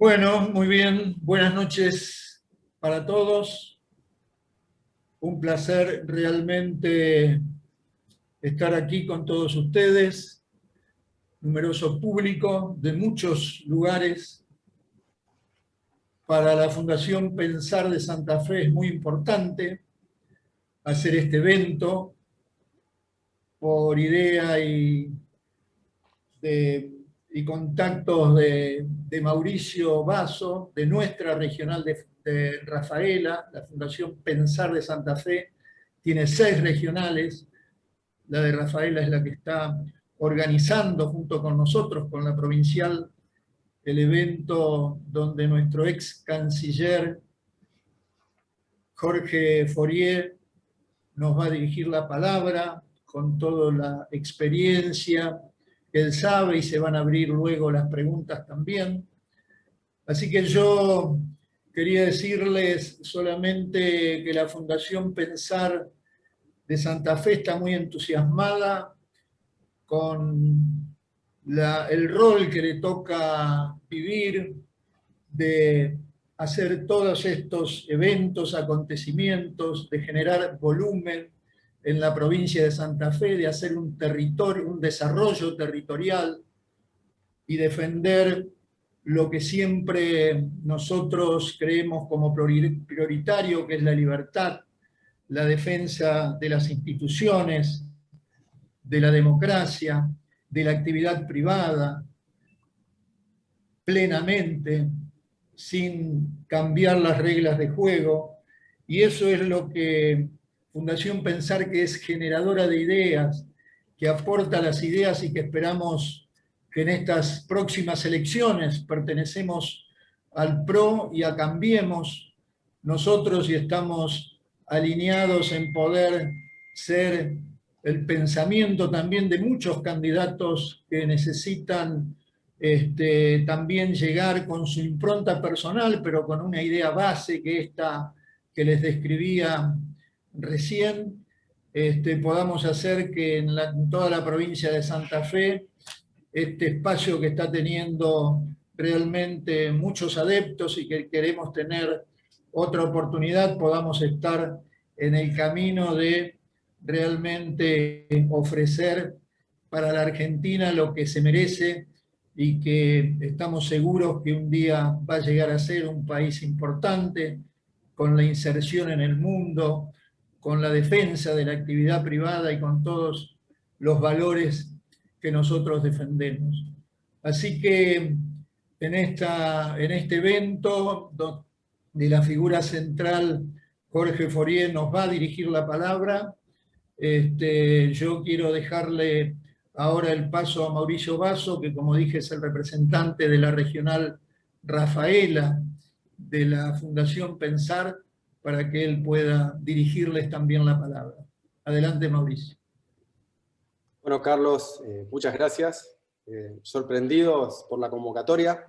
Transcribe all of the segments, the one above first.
Bueno, muy bien. Buenas noches para todos. Un placer realmente estar aquí con todos ustedes. Numeroso público de muchos lugares. Para la Fundación Pensar de Santa Fe es muy importante hacer este evento por idea y contactos de Mauricio Basso, de nuestra regional de Rafaela. La Fundación Pensar de Santa Fe tiene 6 regionales. La de Rafaela es la que está organizando junto con nosotros, con la provincial, el evento donde nuestro ex canciller Jorge Forier nos va a dirigir la palabra con toda la experiencia que él sabe, y se van a abrir luego las preguntas también. Así que yo quería decirles solamente que la Fundación Pensar de Santa Fe está muy entusiasmada con el rol que le toca vivir, de hacer todos estos eventos, acontecimientos, de generar volumen en la provincia de Santa Fe, de hacer un territorio, un desarrollo territorial y defender lo que siempre nosotros creemos como prioritario, que es la libertad, la defensa de las instituciones, de la democracia, de la actividad privada, plenamente, sin cambiar las reglas de juego. Y eso es lo que Fundación Pensar, que es generadora de ideas, que aporta las ideas y que esperamos que en estas próximas elecciones pertenecemos al PRO y a Cambiemos nosotros, y estamos alineados en poder ser el pensamiento también de muchos candidatos que necesitan también llegar con su impronta personal, pero con una idea base, que esta que les describía recién, podamos hacer que en toda la provincia de Santa Fe, este espacio que está teniendo realmente muchos adeptos y que queremos tener otra oportunidad, podamos estar en el camino de realmente ofrecer para la Argentina lo que se merece, y que estamos seguros que un día va a llegar a ser un país importante, con la inserción en el mundo, con la defensa de la actividad privada y con todos los valores que nosotros defendemos. Así que en este evento, de la figura central, Jorge Forier nos va a dirigir la palabra. Yo quiero dejarle ahora el paso a Mauricio Basso, que, como dije, es el representante de la regional Rafaela de la Fundación Pensar, para que él pueda dirigirles también la palabra. Adelante, Mauricio. Bueno, Carlos, muchas gracias. Sorprendidos por la convocatoria.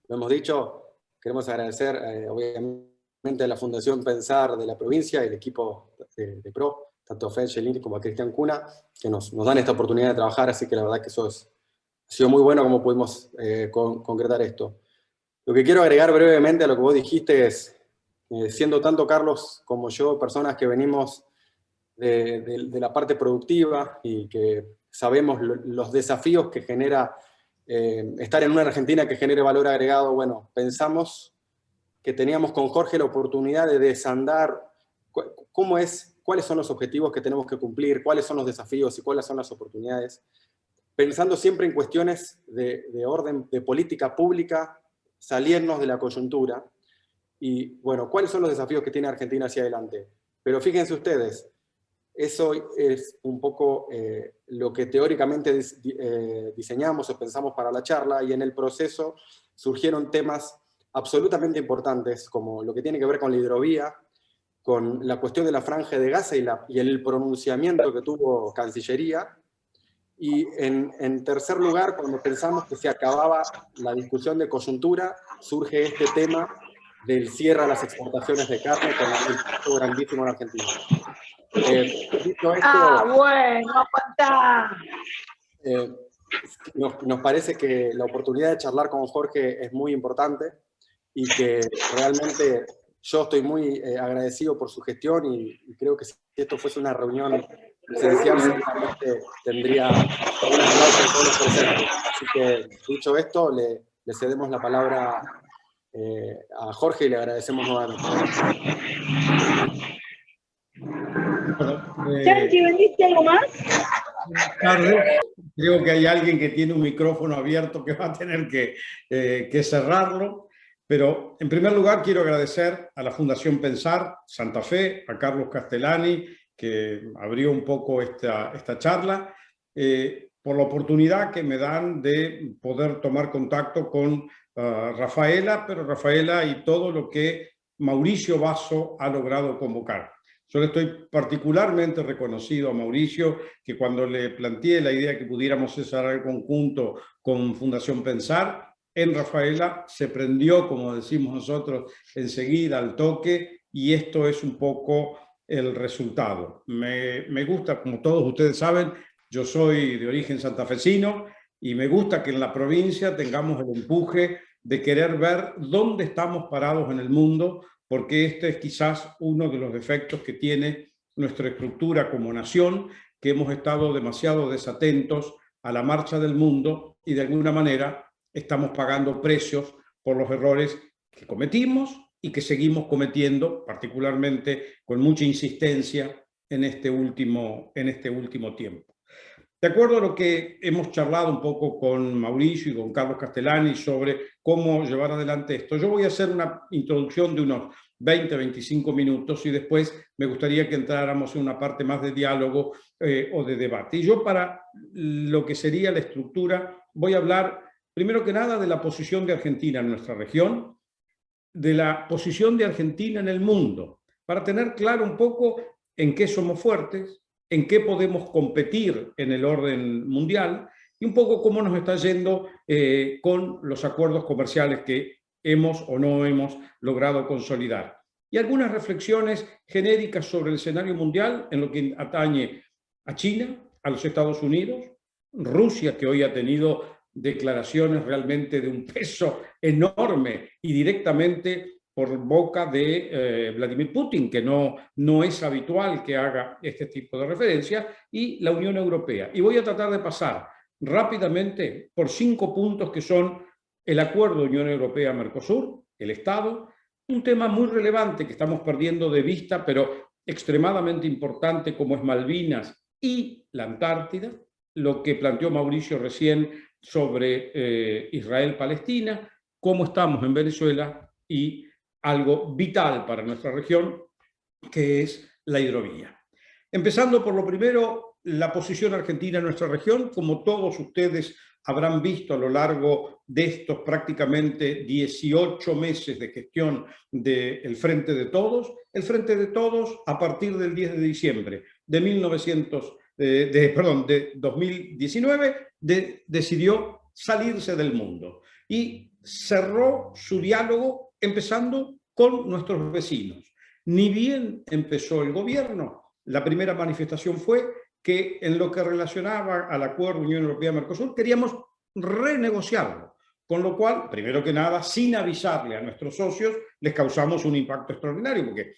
Lo hemos dicho, queremos agradecer obviamente a la Fundación Pensar de la provincia y el equipo de PRO, tanto a Fede Chelini como a Cristian Cuna, que nos dan esta oportunidad de trabajar, así que la verdad que ha sido muy bueno como pudimos concretar esto. Lo que quiero agregar brevemente a lo que vos dijiste es, siendo tanto Carlos como yo personas que venimos de la parte productiva y que sabemos los desafíos que genera estar en una Argentina que genere valor agregado, bueno, pensamos que teníamos con Jorge la oportunidad de desandar cuáles son los objetivos que tenemos que cumplir, cuáles son los desafíos y cuáles son las oportunidades, pensando siempre en cuestiones de orden de política pública, salirnos de la coyuntura y, bueno, cuáles son los desafíos que tiene Argentina hacia adelante. Pero fíjense ustedes, eso es un poco lo que teóricamente diseñamos o pensamos para la charla, y en el proceso surgieron temas absolutamente importantes, como lo que tiene que ver con la hidrovía, con la cuestión de la franja de Gaza y el pronunciamiento que tuvo Cancillería. Y en tercer lugar, cuando pensamos que se acababa la discusión de coyuntura, surge este tema del cierre a las exportaciones de carne con el impacto grandísimo en Argentina. Dicho esto, bueno, aguantá. nos parece que la oportunidad de charlar con Jorge es muy importante y que realmente yo estoy muy agradecido por su gestión y creo que si esto fuese una reunión presencial seguramente tendría un aplauso de todos los presentes. Así que, dicho esto, le cedemos la palabra a Jorge y le agradecemos nuevamente. Chanchi, ¿vendiste algo más? Buenas tardes. Creo que hay alguien que tiene un micrófono abierto que va a tener que cerrarlo. Pero en primer lugar quiero agradecer a la Fundación Pensar Santa Fe, a Carlos Castellani, que abrió un poco esta charla, por la oportunidad que me dan de poder tomar contacto con Rafaela, pero Rafaela y todo lo que Mauricio Basso ha logrado convocar. Yo le estoy particularmente reconocido a Mauricio, que cuando le planteé la idea que pudiéramos hacer el conjunto con Fundación Pensar, en Rafaela se prendió, como decimos nosotros, enseguida al toque, y esto es un poco el resultado. Me gusta, como todos ustedes saben, yo soy de origen santafesino y me gusta que en la provincia tengamos el empuje de querer ver dónde estamos parados en el mundo, porque este es quizás uno de los defectos que tiene nuestra estructura como nación, que hemos estado demasiado desatentos a la marcha del mundo y de alguna manera estamos pagando precios por los errores que cometimos y que seguimos cometiendo, particularmente con mucha insistencia en este último tiempo. De acuerdo a lo que hemos charlado un poco con Mauricio y con Carlos Castellani sobre cómo llevar adelante esto, yo voy a hacer una introducción de unos 20-25 minutos y después me gustaría que entráramos en una parte más de diálogo o de debate. Y yo, para lo que sería la estructura, voy a hablar primero que nada de la posición de Argentina en nuestra región, de la posición de Argentina en el mundo, para tener claro un poco en qué somos fuertes, en qué podemos competir en el orden mundial y un poco cómo nos está yendo con los acuerdos comerciales que hemos o no hemos logrado consolidar. Y algunas reflexiones genéricas sobre el escenario mundial en lo que atañe a China, a los Estados Unidos, Rusia, que hoy ha tenido declaraciones realmente de un peso enorme y directamente por boca de Vladimir Putin, que no es habitual que haga este tipo de referencias, y la Unión Europea. Y voy a tratar de pasar rápidamente por 5 puntos que son el acuerdo Unión Europea-Mercosur, el Estado, un tema muy relevante que estamos perdiendo de vista, pero extremadamente importante, como es Malvinas y la Antártida, lo que planteó Mauricio recién sobre Israel-Palestina, cómo estamos en Venezuela y algo vital para nuestra región, que es la hidrovía. Empezando por lo primero, la posición argentina en nuestra región. Como todos ustedes habrán visto a lo largo de estos prácticamente 18 meses de gestión del Frente de Todos, el Frente de Todos, a partir del 10 de diciembre de 2019, decidió salirse del mundo y cerró su diálogo empezando con nuestros vecinos. Ni bien empezó el gobierno, la primera manifestación fue que en lo que relacionaba al acuerdo Unión Europea-Mercosur queríamos renegociarlo, con lo cual, primero que nada, sin avisarle a nuestros socios, les causamos un impacto extraordinario, porque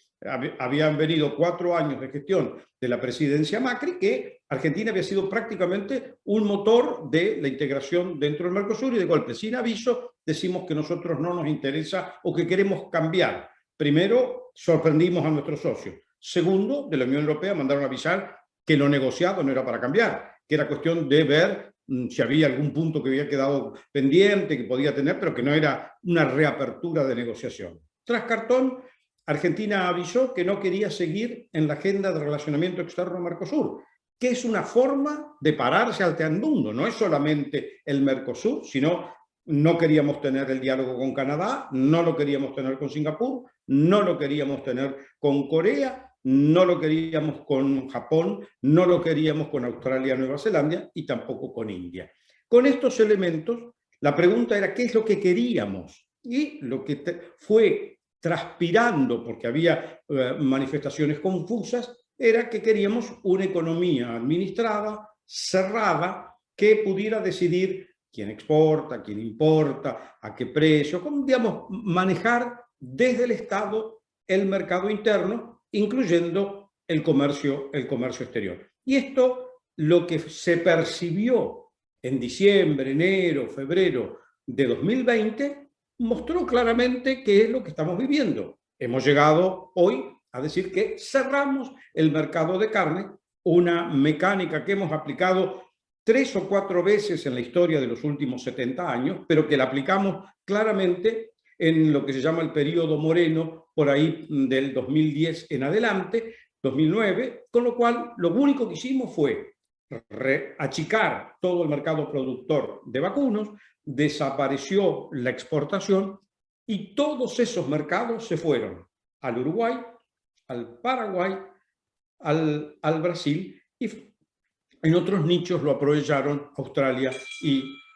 habían venido 4 años de gestión de la presidencia Macri, que Argentina había sido prácticamente un motor de la integración dentro del Mercosur, y de golpe, sin aviso, decimos que nosotros no nos interesa o que queremos cambiar. Primero, sorprendimos a nuestros socios. Segundo, de la Unión Europea mandaron a avisar que lo negociado no era para cambiar, que era cuestión de ver si había algún punto que había quedado pendiente, que podía tener, pero que no era una reapertura de negociación. Tras cartón, Argentina avisó que no quería seguir en la agenda de relacionamiento externo Mercosur, que es una forma de pararse al mundo. No es solamente el Mercosur, sino no queríamos tener el diálogo con Canadá, no lo queríamos tener con Singapur, no lo queríamos tener con Corea, no lo queríamos con Japón, no lo queríamos con Australia, Nueva Zelanda y tampoco con India. Con estos elementos, la pregunta era ¿qué es lo que queríamos? Y lo que fue transpirando, porque había manifestaciones confusas, era que queríamos una economía administrada, cerrada, que pudiera decidir quién exporta, quién importa, a qué precio, como, digamos, manejar desde el Estado el mercado interno, incluyendo el comercio exterior. Y esto, lo que se percibió en diciembre, enero, febrero de 2020, mostró claramente qué es lo que estamos viviendo. Hemos llegado hoy a decir que cerramos el mercado de carne, una mecánica que hemos aplicado 3 o 4 veces en la historia de los últimos 70 años, pero que la aplicamos claramente en lo que se llama el periodo Moreno, por ahí del 2010 en adelante, 2009, con lo cual lo único que hicimos fue achicar todo el mercado productor de vacunos, desapareció la exportación y todos esos mercados se fueron al Uruguay, al Paraguay, al Brasil, y en otros nichos lo aprovecharon Australia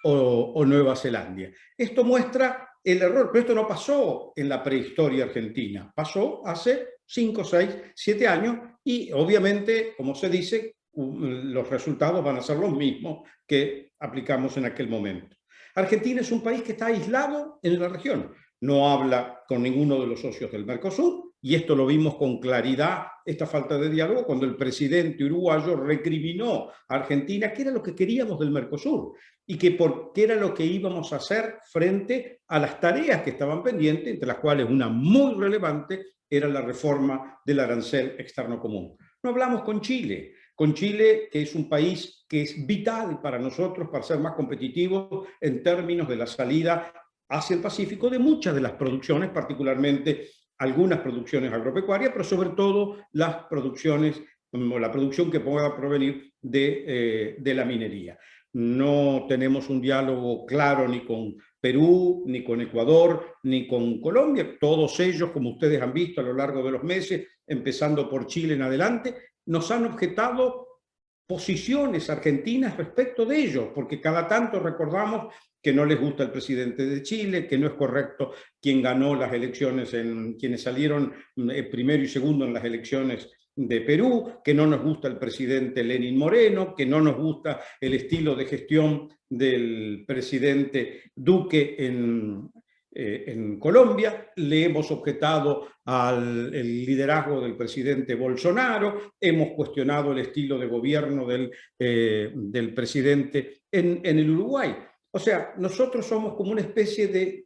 o Nueva Zelanda. Esto muestra el error, pero esto no pasó en la prehistoria argentina, pasó hace 5, 6, 7 años y obviamente, como se dice, los resultados van a ser los mismos que aplicamos en aquel momento. Argentina es un país que está aislado en la región, no habla con ninguno de los socios del Mercosur, y esto lo vimos con claridad, esta falta de diálogo, cuando el presidente uruguayo recriminó a Argentina qué era lo que queríamos del Mercosur y qué era lo que íbamos a hacer frente a las tareas que estaban pendientes, entre las cuales una muy relevante era la reforma del arancel externo común. No hablamos con Chile, que es un país que es vital para nosotros para ser más competitivos en términos de la salida hacia el Pacífico de muchas de las producciones, particularmente algunas producciones agropecuarias, pero sobre todo las producciones, o la producción que pueda provenir de la minería. No tenemos un diálogo claro ni con Perú, ni con Ecuador, ni con Colombia. Todos ellos, como ustedes han visto a lo largo de los meses, empezando por Chile en adelante, nos han objetado posiciones argentinas respecto de ellos, porque cada tanto recordamos que no les gusta el presidente de Chile, que no es correcto quien ganó las elecciones, quienes salieron primero y segundo en las elecciones de Perú, que no nos gusta el presidente Lenín Moreno, que no nos gusta el estilo de gestión del presidente Duque en Colombia, le hemos objetado el liderazgo del presidente Bolsonaro, hemos cuestionado el estilo de gobierno del presidente en el Uruguay. O sea, nosotros somos como una especie de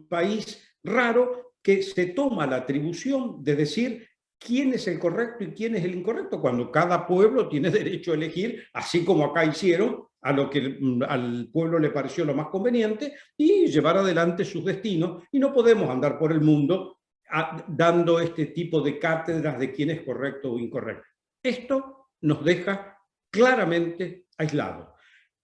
país raro que se toma la atribución de decir quién es el correcto y quién es el incorrecto, cuando cada pueblo tiene derecho a elegir, así como acá hicieron, a lo que al pueblo le pareció lo más conveniente y llevar adelante sus destinos. Y no podemos andar por el mundo dando este tipo de cátedras de quién es correcto o incorrecto. Esto nos deja claramente aislados.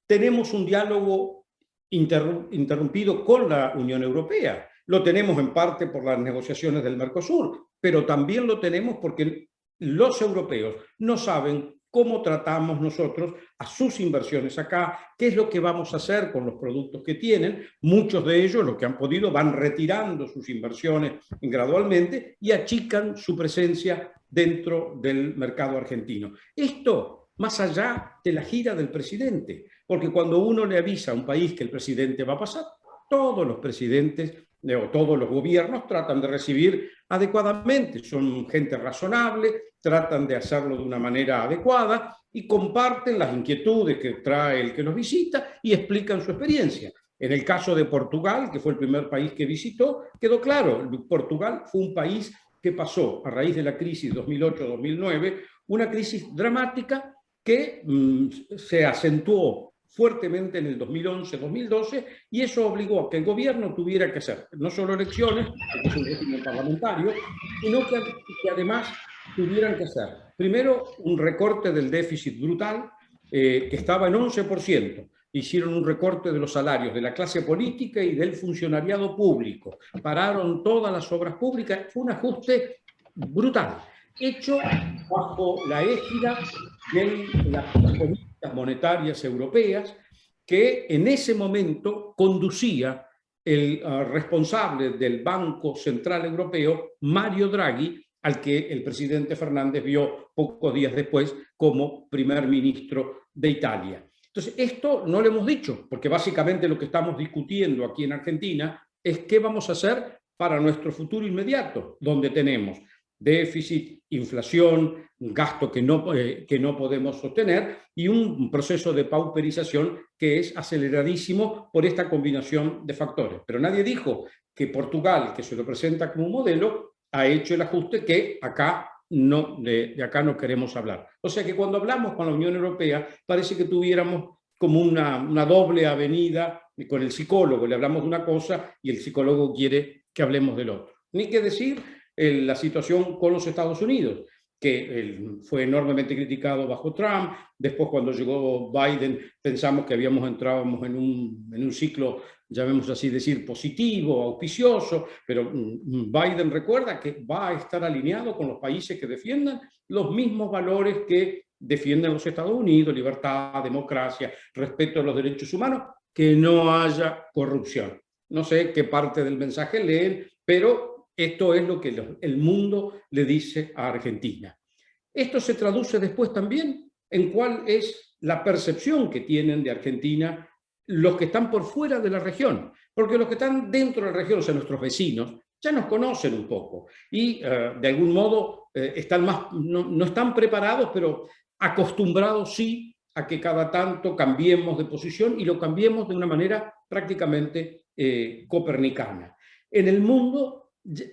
Tenemos un diálogo interrumpido con la Unión Europea. Lo tenemos en parte por las negociaciones del Mercosur, pero también lo tenemos porque los europeos no saben cómo tratamos nosotros a sus inversiones acá, qué es lo que vamos a hacer con los productos que tienen. Muchos de ellos, los que han podido, van retirando sus inversiones gradualmente y achican su presencia dentro del mercado argentino. Esto, más allá de la gira del presidente, porque cuando uno le avisa a un país que el presidente va a pasar, todos los presidentes o todos los gobiernos tratan de recibir adecuadamente, son gente razonable, tratan de hacerlo de una manera adecuada y comparten las inquietudes que trae el que los visita y explican su experiencia. En el caso de Portugal, que fue el primer país que visitó, quedó claro, Portugal fue un país que pasó a raíz de la crisis 2008-2009, una crisis dramática que se acentuó fuertemente en el 2011-2012 y eso obligó a que el gobierno tuviera que hacer no solo elecciones, porque es un régimen parlamentario, sino que además tuvieran que hacer primero un recorte del déficit brutal que estaba en 11%. Hicieron un recorte de los salarios de la clase política y del funcionariado público. Pararon todas las obras públicas. Fue un ajuste brutal, hecho bajo la égida de las políticas monetarias europeas, que en ese momento conducía el responsable del Banco Central Europeo, Mario Draghi, al que el presidente Fernández vio pocos días después como primer ministro de Italia. Entonces, esto no lo hemos dicho, porque básicamente lo que estamos discutiendo aquí en Argentina es qué vamos a hacer para nuestro futuro inmediato, donde tenemos déficit, inflación, un gasto que no podemos sostener y un proceso de pauperización que es aceleradísimo por esta combinación de factores. Pero nadie dijo que Portugal, que se lo presenta como un modelo, ha hecho el ajuste que acá no, de acá no queremos hablar. O sea que cuando hablamos con la Unión Europea parece que tuviéramos como una doble avenida con el psicólogo, le hablamos de una cosa y el psicólogo quiere que hablemos del otro. Ni que decir la situación con los Estados Unidos, que fue enormemente criticado bajo Trump. Después, cuando llegó Biden, pensamos que entrábamos en un ciclo, llamémoslo así, decir, positivo, auspicioso, pero Biden recuerda que va a estar alineado con los países que defiendan los mismos valores que defienden los Estados Unidos: libertad, democracia, respeto a los derechos humanos, que no haya corrupción. No sé qué parte del mensaje leen, pero esto es lo que el mundo le dice a Argentina. Esto se traduce después también en cuál es la percepción que tienen de Argentina los que están por fuera de la región, porque los que están dentro de la región, o sea, nuestros vecinos, ya nos conocen un poco y de algún modo están no están preparados, pero acostumbrados sí a que cada tanto cambiemos de posición y lo cambiemos de una manera prácticamente copernicana. En el mundo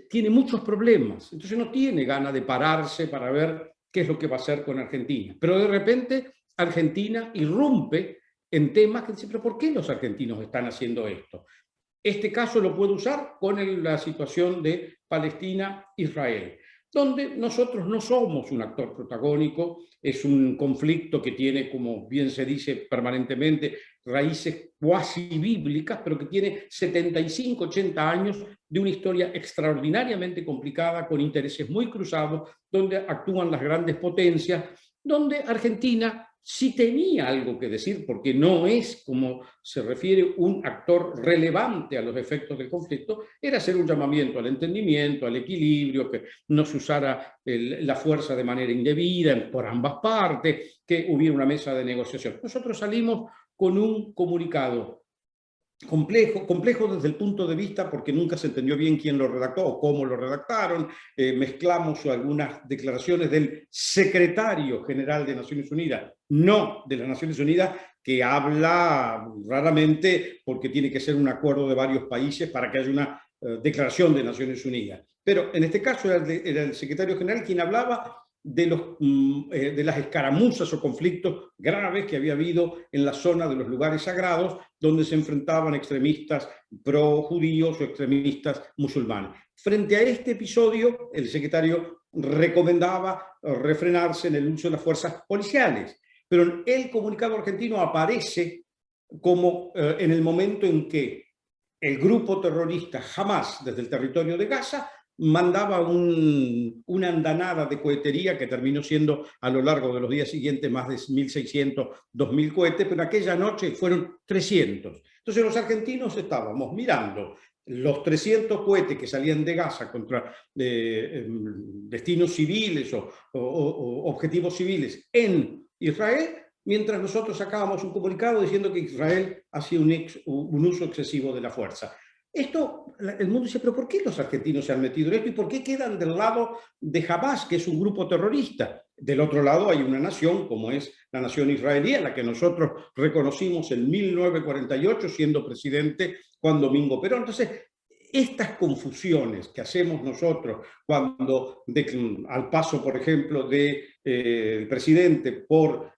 tiene muchos problemas, entonces no tiene ganas de pararse para ver qué es lo que va a hacer con Argentina. Pero de repente Argentina irrumpe en temas que dicen, pero ¿por qué los argentinos están haciendo esto? Este caso lo puedo usar con la situación de Palestina-Israel, donde nosotros no somos un actor protagónico, es un conflicto que tiene, como bien se dice permanentemente, raíces cuasi bíblicas, pero que tiene 75, 80 años de una historia extraordinariamente complicada, con intereses muy cruzados, donde actúan las grandes potencias, donde Argentina sí tenía algo que decir, porque no es, como se refiere, un actor relevante a los efectos del conflicto, era hacer un llamamiento al entendimiento, al equilibrio, que no se usara la fuerza de manera indebida por ambas partes, que hubiera una mesa de negociación. Nosotros salimos con un comunicado complejo desde el punto de vista porque nunca se entendió bien quién lo redactó o cómo lo redactaron. Mezclamos algunas declaraciones del secretario general de Naciones Unidas, no de las Naciones Unidas, que habla raramente porque tiene que ser un acuerdo de varios países para que haya una declaración de Naciones Unidas. Pero en este caso era el secretario general quien hablaba de las escaramuzas o conflictos graves que había habido en la zona de los lugares sagrados, donde se enfrentaban extremistas pro-judíos o extremistas musulmanes. Frente a este episodio, el secretario recomendaba refrenarse en el uso de las fuerzas policiales, pero el comunicado argentino aparece como en el momento en que el grupo terrorista Hamás, desde el territorio de Gaza, mandaba una andanada de cohetería que terminó siendo a lo largo de los días siguientes más de 1.600, 2.000 cohetes, pero aquella noche fueron 300. Entonces los argentinos estábamos mirando los 300 cohetes que salían de Gaza contra destinos civiles o objetivos civiles en Israel, mientras nosotros sacábamos un comunicado diciendo que Israel hacía un uso excesivo de la fuerza. Esto, el mundo dice, pero ¿por qué los argentinos se han metido en esto y por qué quedan del lado de Hamás, que es un grupo terrorista? Del otro lado hay una nación, como es la nación israelí, a la que nosotros reconocimos en 1948, siendo presidente Juan Domingo Perón. Entonces, estas confusiones que hacemos nosotros cuando, al paso, por ejemplo, del presidente por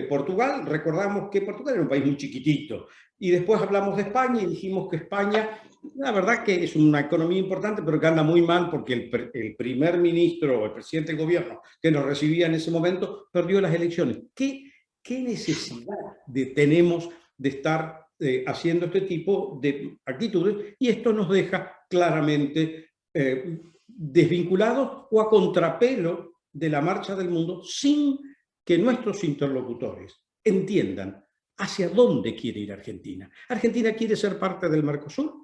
Portugal, recordamos que Portugal era un país muy chiquitito. Y después hablamos de España y dijimos que España, la verdad que es una economía importante, pero que anda muy mal porque el primer ministro o el presidente del gobierno que nos recibía en ese momento perdió las elecciones. ¿Qué necesidad tenemos de estar haciendo este tipo de actitudes? Y esto nos deja claramente desvinculados o a contrapelo de la marcha del mundo, sin que nuestros interlocutores entiendan hacia dónde quiere ir Argentina. ¿Argentina quiere ser parte del Mercosur?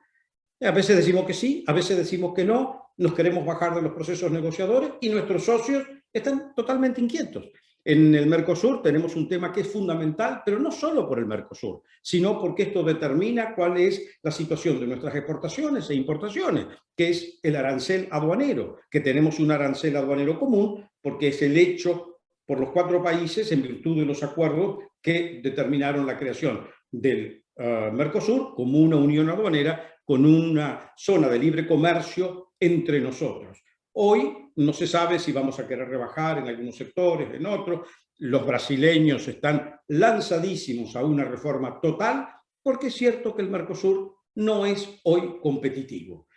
A veces decimos que sí, a veces decimos que no, nos queremos bajar de los procesos negociadores y nuestros socios están totalmente inquietos. En el Mercosur tenemos un tema que es fundamental, pero no solo por el Mercosur, sino porque esto determina cuál es la situación de nuestras exportaciones e importaciones, que es el arancel aduanero, que tenemos un arancel aduanero común, porque es el hecho por los 4 países en virtud de los acuerdos que determinaron la creación del Mercosur como una unión aduanera con una zona de libre comercio entre nosotros. Hoy no se sabe si vamos a querer rebajar en algunos sectores, en otros. Los brasileños están lanzadísimos a una reforma total, porque es cierto que el Mercosur no es hoy competitivo.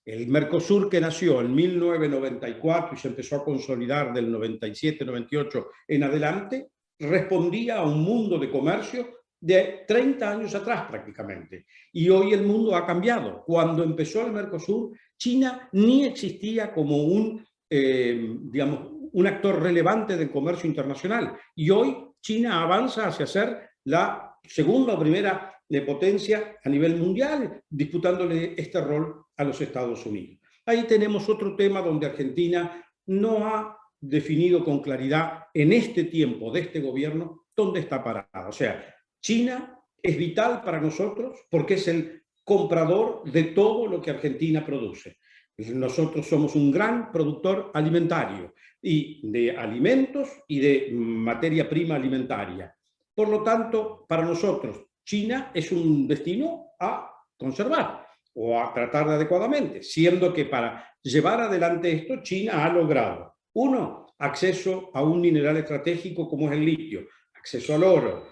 El Mercosur, que nació en 1994 y se empezó a consolidar del 97-98 en adelante, respondía a un mundo de comercio de 30 años atrás prácticamente. Y hoy el mundo ha cambiado. Cuando empezó el Mercosur, China ni existía como digamos, un actor relevante del comercio internacional. Y hoy China avanza hacia ser la segunda o primera potencia a nivel mundial, disputándole este rol a los Estados Unidos. Ahí tenemos otro tema donde Argentina no ha definido con claridad en este tiempo de este gobierno dónde está parada. O sea, China es vital para nosotros porque es el comprador de todo lo que Argentina produce. Nosotros somos un gran productor alimentario y de alimentos y de materia prima alimentaria. Por lo tanto, para nosotros, China es un destino a conservar o a tratar adecuadamente, siendo que para llevar adelante esto, China ha logrado, uno, acceso a un mineral estratégico como es el litio, acceso al oro.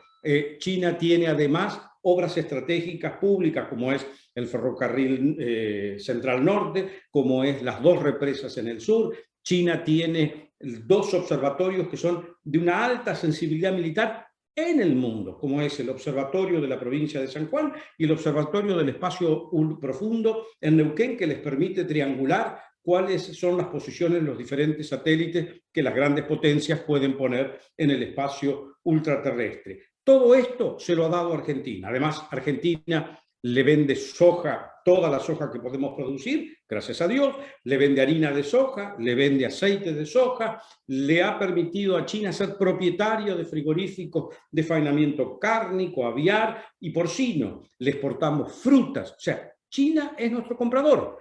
China tiene además obras estratégicas públicas como es el ferrocarril Central Norte, como es las 2 represas en el sur. China tiene 2 observatorios que son de una alta sensibilidad militar en el mundo, como es el observatorio de la provincia de San Juan y el observatorio del espacio profundo en Neuquén, que les permite triangular cuáles son las posiciones de los diferentes satélites que las grandes potencias pueden poner en el espacio ultraterrestre. Todo esto se lo ha dado Argentina. Además, Argentina le vende soja, toda la soja que podemos producir, gracias a Dios, le vende harina de soja, le vende aceite de soja, le ha permitido a China ser propietario de frigoríficos de faenamiento cárnico, aviar y porcino. Le exportamos frutas, o sea, China es nuestro comprador.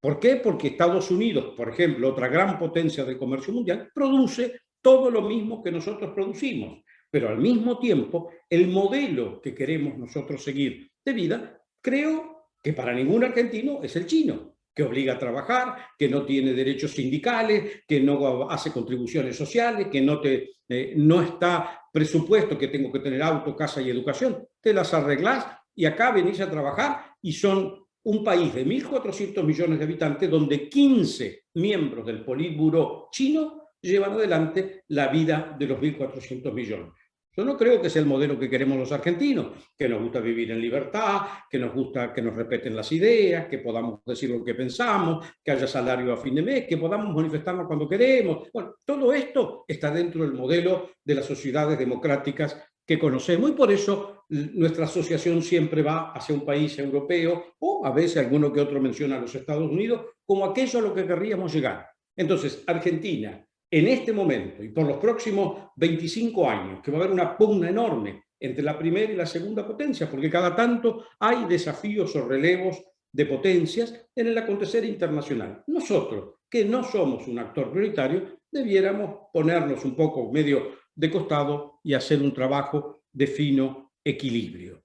¿Por qué? Porque Estados Unidos, por ejemplo, otra gran potencia del comercio mundial, produce todo lo mismo que nosotros producimos. Pero al mismo tiempo, el modelo que queremos nosotros seguir de vida, creo que para ningún argentino es el chino, que obliga a trabajar, que no tiene derechos sindicales, que no hace contribuciones sociales, que no está presupuesto que tengo que tener auto, casa y educación. Te las arreglás y acá venís a trabajar y son un país de 1.400 millones de habitantes donde 15 miembros del Politburó chino llevan adelante la vida de los 1.400 millones. Yo no creo que sea el modelo que queremos los argentinos, que nos gusta vivir en libertad, que nos gusta que nos respeten las ideas, que podamos decir lo que pensamos, que haya salario a fin de mes, que podamos manifestarnos cuando queremos. Bueno, todo esto está dentro del modelo de las sociedades democráticas que conocemos y por eso nuestra asociación siempre va hacia un país europeo o a veces alguno que otro menciona a los Estados Unidos como aquello a lo que querríamos llegar. Entonces, Argentina, en este momento y por los próximos 25 años, que va a haber una pugna enorme entre la primera y la segunda potencia, porque cada tanto hay desafíos o relevos de potencias en el acontecer internacional. Nosotros, que no somos un actor prioritario, debiéramos ponernos un poco medio de costado y hacer un trabajo de fino equilibrio.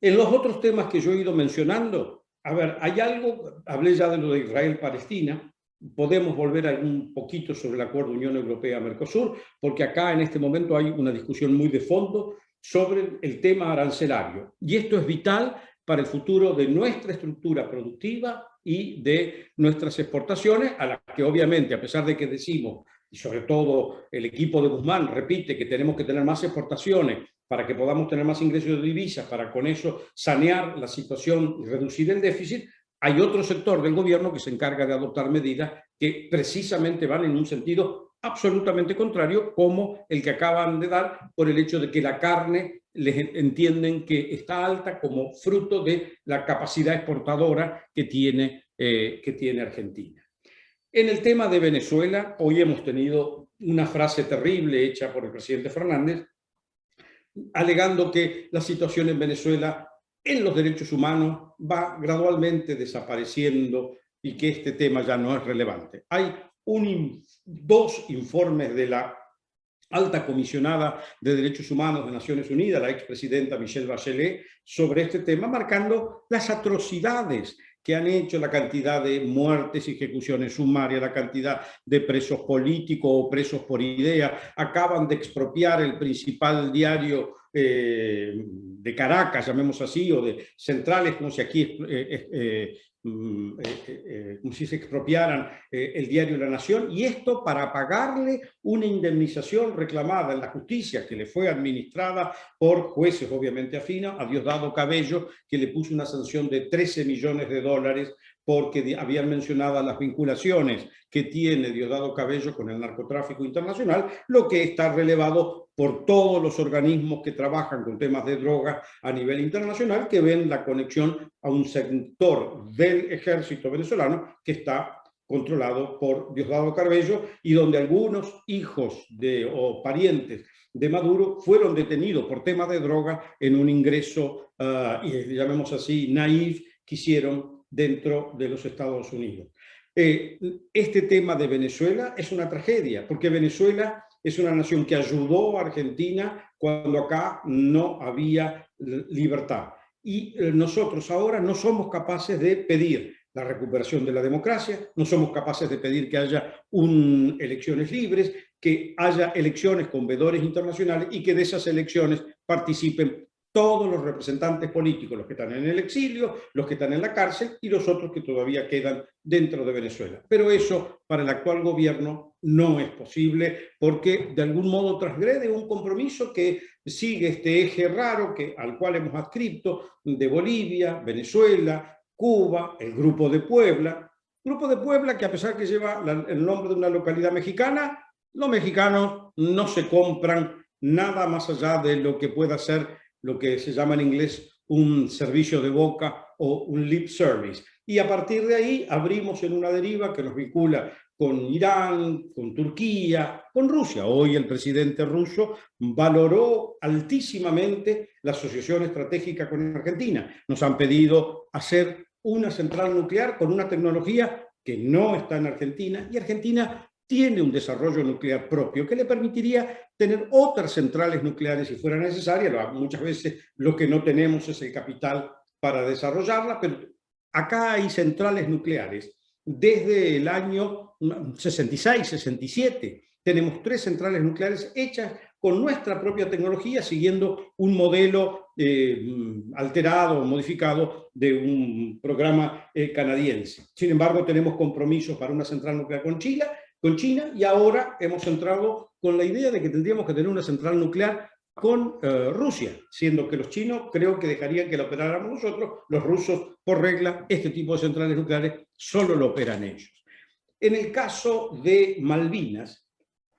En los otros temas que yo he ido mencionando, a ver, hay algo, hablé ya de lo de Israel-Palestina, podemos volver un poquito sobre el acuerdo Unión Europea-Mercosur, porque acá en este momento hay una discusión muy de fondo sobre el tema arancelario. Y esto es vital para el futuro de nuestra estructura productiva y de nuestras exportaciones, a las que obviamente, a pesar de que decimos, y sobre todo el equipo de Guzmán repite que tenemos que tener más exportaciones para que podamos tener más ingresos de divisas, para con eso sanear la situación y reducir el déficit, hay otro sector del gobierno que se encarga de adoptar medidas que precisamente van en un sentido absolutamente contrario, como el que acaban de dar por el hecho de que la carne les entienden que está alta como fruto de la capacidad exportadora que tiene Argentina. En el tema de Venezuela, hoy hemos tenido una frase terrible hecha por el presidente Fernández, alegando que la situación en Venezuela en los derechos humanos va gradualmente desapareciendo y que este tema ya no es relevante. Hay dos informes de la alta comisionada de Derechos Humanos de Naciones Unidas, la expresidenta Michelle Bachelet, sobre este tema, marcando las atrocidades que han hecho, la cantidad de muertes y ejecuciones sumarias, la cantidad de presos políticos o presos por idea. Acaban de expropiar el principal diario de Caracas, llamemos así, o de centrales, como si aquí como si se expropiaran el diario La Nación, y esto para pagarle una indemnización reclamada en la justicia que le fue administrada por jueces obviamente afinos a Diosdado Cabello, que le puso una sanción de $13 millones porque habían mencionado las vinculaciones que tiene Diosdado Cabello con el narcotráfico internacional, lo que está relevado por todos los organismos que trabajan con temas de drogas a nivel internacional, que ven la conexión a un sector del ejército venezolano que está controlado por Diosdado Cabello y donde algunos hijos o parientes de Maduro fueron detenidos por temas de droga en un ingreso, llamemos así, naif, que hicieron dentro de los Estados Unidos. Este tema de Venezuela es una tragedia, porque Venezuela es una nación que ayudó a Argentina cuando acá no había libertad. Y nosotros ahora no somos capaces de pedir la recuperación de la democracia, no somos capaces de pedir que haya elecciones libres, que haya elecciones con veedores internacionales y que de esas elecciones participen todos los representantes políticos, los que están en el exilio, los que están en la cárcel y los otros que todavía quedan dentro de Venezuela. Pero eso para el actual gobierno no es posible porque de algún modo transgrede un compromiso que sigue este eje raro al cual hemos adscrito de Bolivia, Venezuela, Cuba, el Grupo de Puebla. Grupo de Puebla que a pesar que lleva el nombre de una localidad mexicana, los mexicanos no se compran nada más allá de lo que pueda ser lo que se llama en inglés un servicio de boca o un lip service. Y a partir de ahí abrimos en una deriva que nos vincula con Irán, con Turquía, con Rusia. Hoy el presidente ruso valoró altísimamente la asociación estratégica con Argentina. Nos han pedido hacer una central nuclear con una tecnología que no está en Argentina, y Argentina tiene un desarrollo nuclear propio que le permitiría tener otras centrales nucleares si fuera necesaria. Muchas veces lo que no tenemos es el capital para desarrollarla, pero acá hay centrales nucleares. Desde el año 66, 67, tenemos 3 centrales nucleares hechas con nuestra propia tecnología, siguiendo un modelo alterado o modificado de un programa canadiense. Sin embargo, tenemos compromisos para una central nuclear con China, y ahora hemos entrado con la idea de que tendríamos que tener una central nuclear con Rusia, siendo que los chinos creo que dejarían que la operáramos nosotros, los rusos, por regla, este tipo de centrales nucleares solo lo operan ellos. En el caso de Malvinas,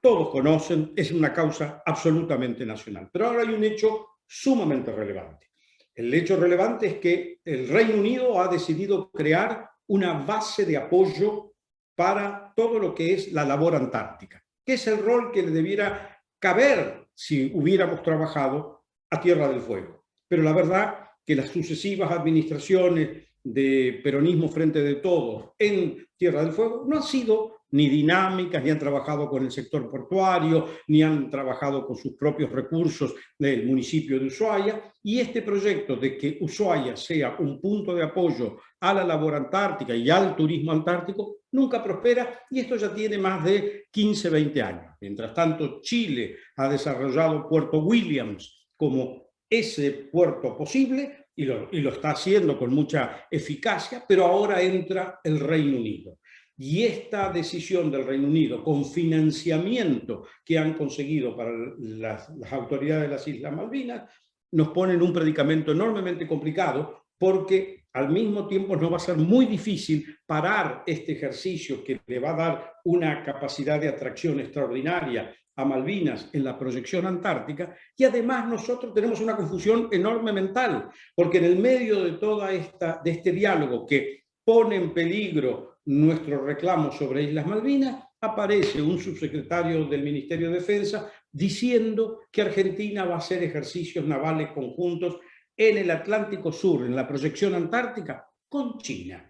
todos conocen, es una causa absolutamente nacional, pero ahora hay un hecho sumamente relevante. El hecho relevante es que el Reino Unido ha decidido crear una base de apoyo para todo lo que es la labor antártica, que es el rol que le debiera caber si hubiéramos trabajado a Tierra del Fuego. Pero la verdad que las sucesivas administraciones de peronismo Frente de Todos en Tierra del Fuego no han sido ni dinámicas, ni han trabajado con el sector portuario, ni han trabajado con sus propios recursos del municipio de Ushuaia, y este proyecto de que Ushuaia sea un punto de apoyo a la labor antártica y al turismo antártico nunca prospera, y esto ya tiene más de 15, 20 años. Mientras tanto, Chile ha desarrollado Puerto Williams como ese puerto posible y lo está haciendo con mucha eficacia, pero ahora entra el Reino Unido. Y esta decisión del Reino Unido, con financiamiento que han conseguido para las autoridades de las Islas Malvinas, nos pone en un predicamento enormemente complicado, porque al mismo tiempo nos va a ser muy difícil parar este ejercicio que le va a dar una capacidad de atracción extraordinaria a Malvinas en la proyección antártica, y además nosotros tenemos una confusión enorme mental, porque en el medio de toda este diálogo que pone en peligro nuestro reclamo sobre Islas Malvinas, aparece un subsecretario del Ministerio de Defensa diciendo que Argentina va a hacer ejercicios navales conjuntos en el Atlántico Sur, en la proyección antártica, con China.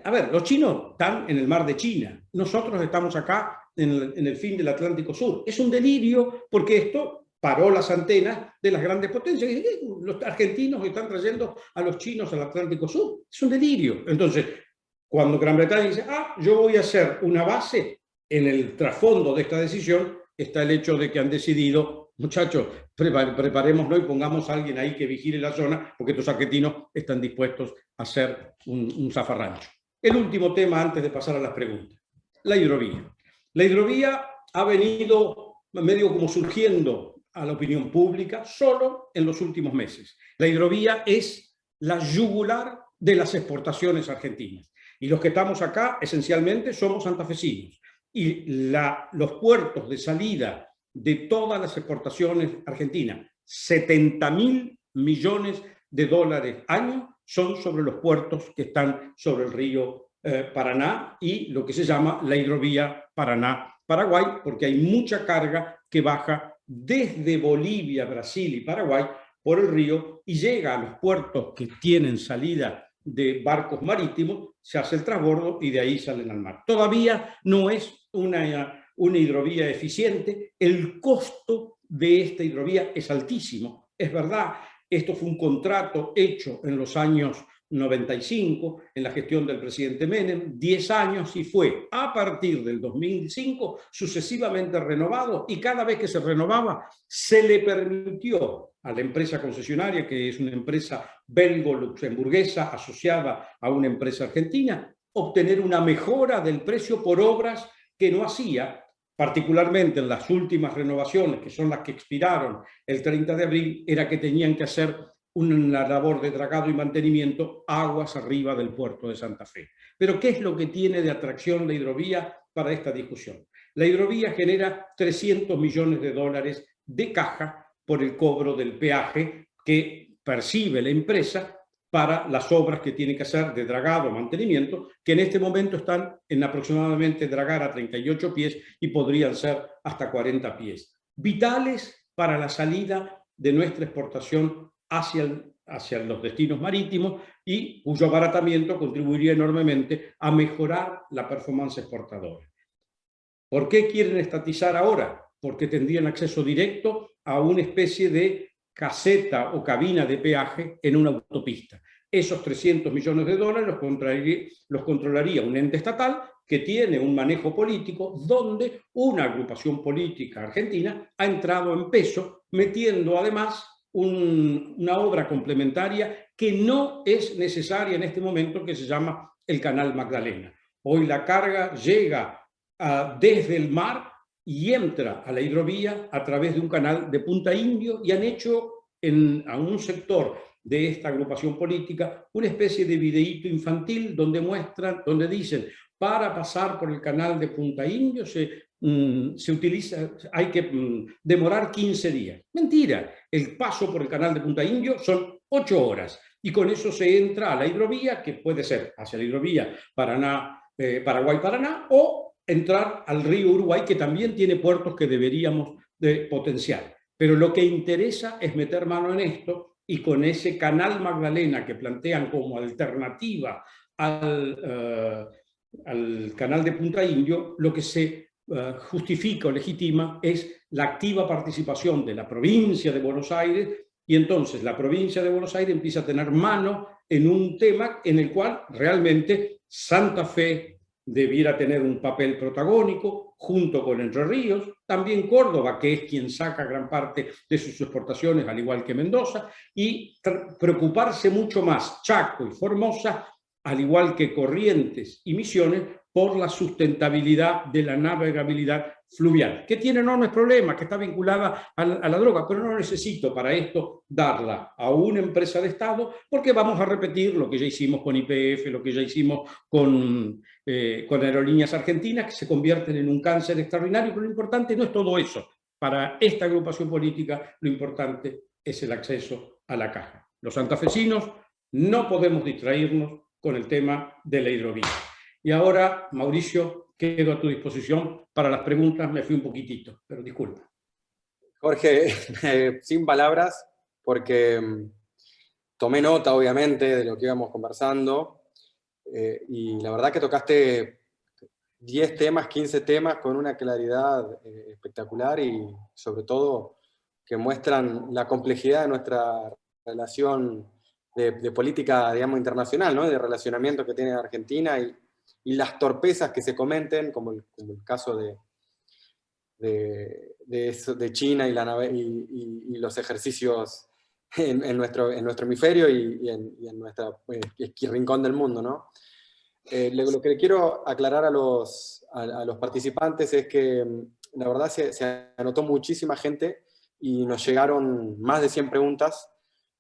A ver, los chinos están en el mar de China, nosotros estamos acá en el fin del Atlántico Sur. Es un delirio porque esto paró las antenas de las grandes potencias. Los argentinos están trayendo a los chinos al Atlántico Sur. Es un delirio. Entonces, cuando Gran Bretaña dice, yo voy a hacer una base, en el trasfondo de esta decisión está el hecho de que han decidido, muchachos, preparémonos y pongamos a alguien ahí que vigile la zona, porque estos argentinos están dispuestos a hacer un zafarrancho. El último tema antes de pasar a las preguntas, la hidrovía. La hidrovía ha venido medio como surgiendo a la opinión pública solo en los últimos meses. La hidrovía es la yugular de las exportaciones argentinas. Y los que estamos acá, esencialmente, somos santafesinos. Y los puertos de salida de todas las exportaciones argentinas, 70.000 millones de dólares año, son sobre los puertos que están sobre el río Paraná y lo que se llama la hidrovía Paraná-Paraguay, porque hay mucha carga que baja desde Bolivia, Brasil y Paraguay por el río y llega a los puertos que tienen salida de barcos marítimos, se hace el transbordo y de ahí salen al mar. Todavía no es una hidrovía eficiente, el costo de esta hidrovía es altísimo, es verdad, esto fue un contrato hecho en los años 95, en la gestión del presidente Menem, 10 años y fue a partir del 2005 sucesivamente renovado y cada vez que se renovaba se le permitió a la empresa concesionaria, que es una empresa belgo-luxemburguesa asociada a una empresa argentina, obtener una mejora del precio por obras que no hacía, particularmente en las últimas renovaciones, que son las que expiraron el 30 de abril, era que tenían que hacer una labor de dragado y mantenimiento aguas arriba del puerto de Santa Fe. Pero ¿qué es lo que tiene de atracción la hidrovía para esta discusión? La hidrovía genera 300 millones de dólares de caja por el cobro del peaje que percibe la empresa para las obras que tiene que hacer de dragado o mantenimiento, que en este momento están en aproximadamente dragar a 38 pies y podrían ser hasta 40 pies. Vitales para la salida de nuestra exportación hacia los destinos marítimos y cuyo abaratamiento contribuiría enormemente a mejorar la performance exportadora. ¿Por qué quieren estatizar ahora? Porque tendrían acceso directo a una especie de caseta o cabina de peaje en una autopista. Esos 300 millones de dólares los controlaría un ente estatal que tiene un manejo político donde una agrupación política argentina ha entrado en peso metiendo además una obra complementaria que no es necesaria en este momento, que se llama el Canal Magdalena. Hoy la carga llega desde el mar y entra a la hidrovía a través de un canal de Punta Indio y han hecho a un sector de esta agrupación política una especie de videíto infantil donde dicen, para pasar por el canal de Punta Indio hay que demorar 15 días. Mentira, el paso por el canal de Punta Indio son 8 horas y con eso se entra a la hidrovía, que puede ser hacia la hidrovía Paraguay-Paraná o entrar al río Uruguay, que también tiene puertos que deberíamos potenciar. Pero lo que interesa es meter mano en esto y con ese canal Magdalena que plantean como alternativa al canal de Punta Indio, lo que se justifica o legitima es la activa participación de la provincia de Buenos Aires y entonces la provincia de Buenos Aires empieza a tener mano en un tema en el cual realmente Santa Fe debiera tener un papel protagónico junto con Entre Ríos, también Córdoba, que es quien saca gran parte de sus exportaciones, al igual que Mendoza, y preocuparse mucho más Chaco y Formosa, al igual que Corrientes y Misiones, por la sustentabilidad de la navegabilidad fluvial, que tiene enormes problemas, que está vinculada a la droga, pero no necesito para esto darla a una empresa de Estado, porque vamos a repetir lo que ya hicimos con YPF, lo que ya hicimos con Aerolíneas Argentinas, que se convierten en un cáncer extraordinario, pero lo importante no es todo eso. Para esta agrupación política, lo importante es el acceso a la caja. Los santafesinos no podemos distraernos con el tema de la hidrovía. Y ahora, Mauricio, quedo a tu disposición para las preguntas. Me fui un poquitito, pero disculpa. Jorge, sin palabras, porque tomé nota, obviamente, de lo que íbamos conversando, y la verdad que tocaste 10 temas, 15 temas con una claridad espectacular y sobre todo que muestran la complejidad de nuestra relación de política, digamos, internacional, ¿no? De relacionamiento que tiene Argentina y las torpezas que se cometen, como el caso de China y los ejercicios en nuestro hemisferio y en nuestro rincón del mundo, ¿no? Lo que le quiero aclarar a los participantes es que la verdad se anotó muchísima gente y nos llegaron más de 100 preguntas,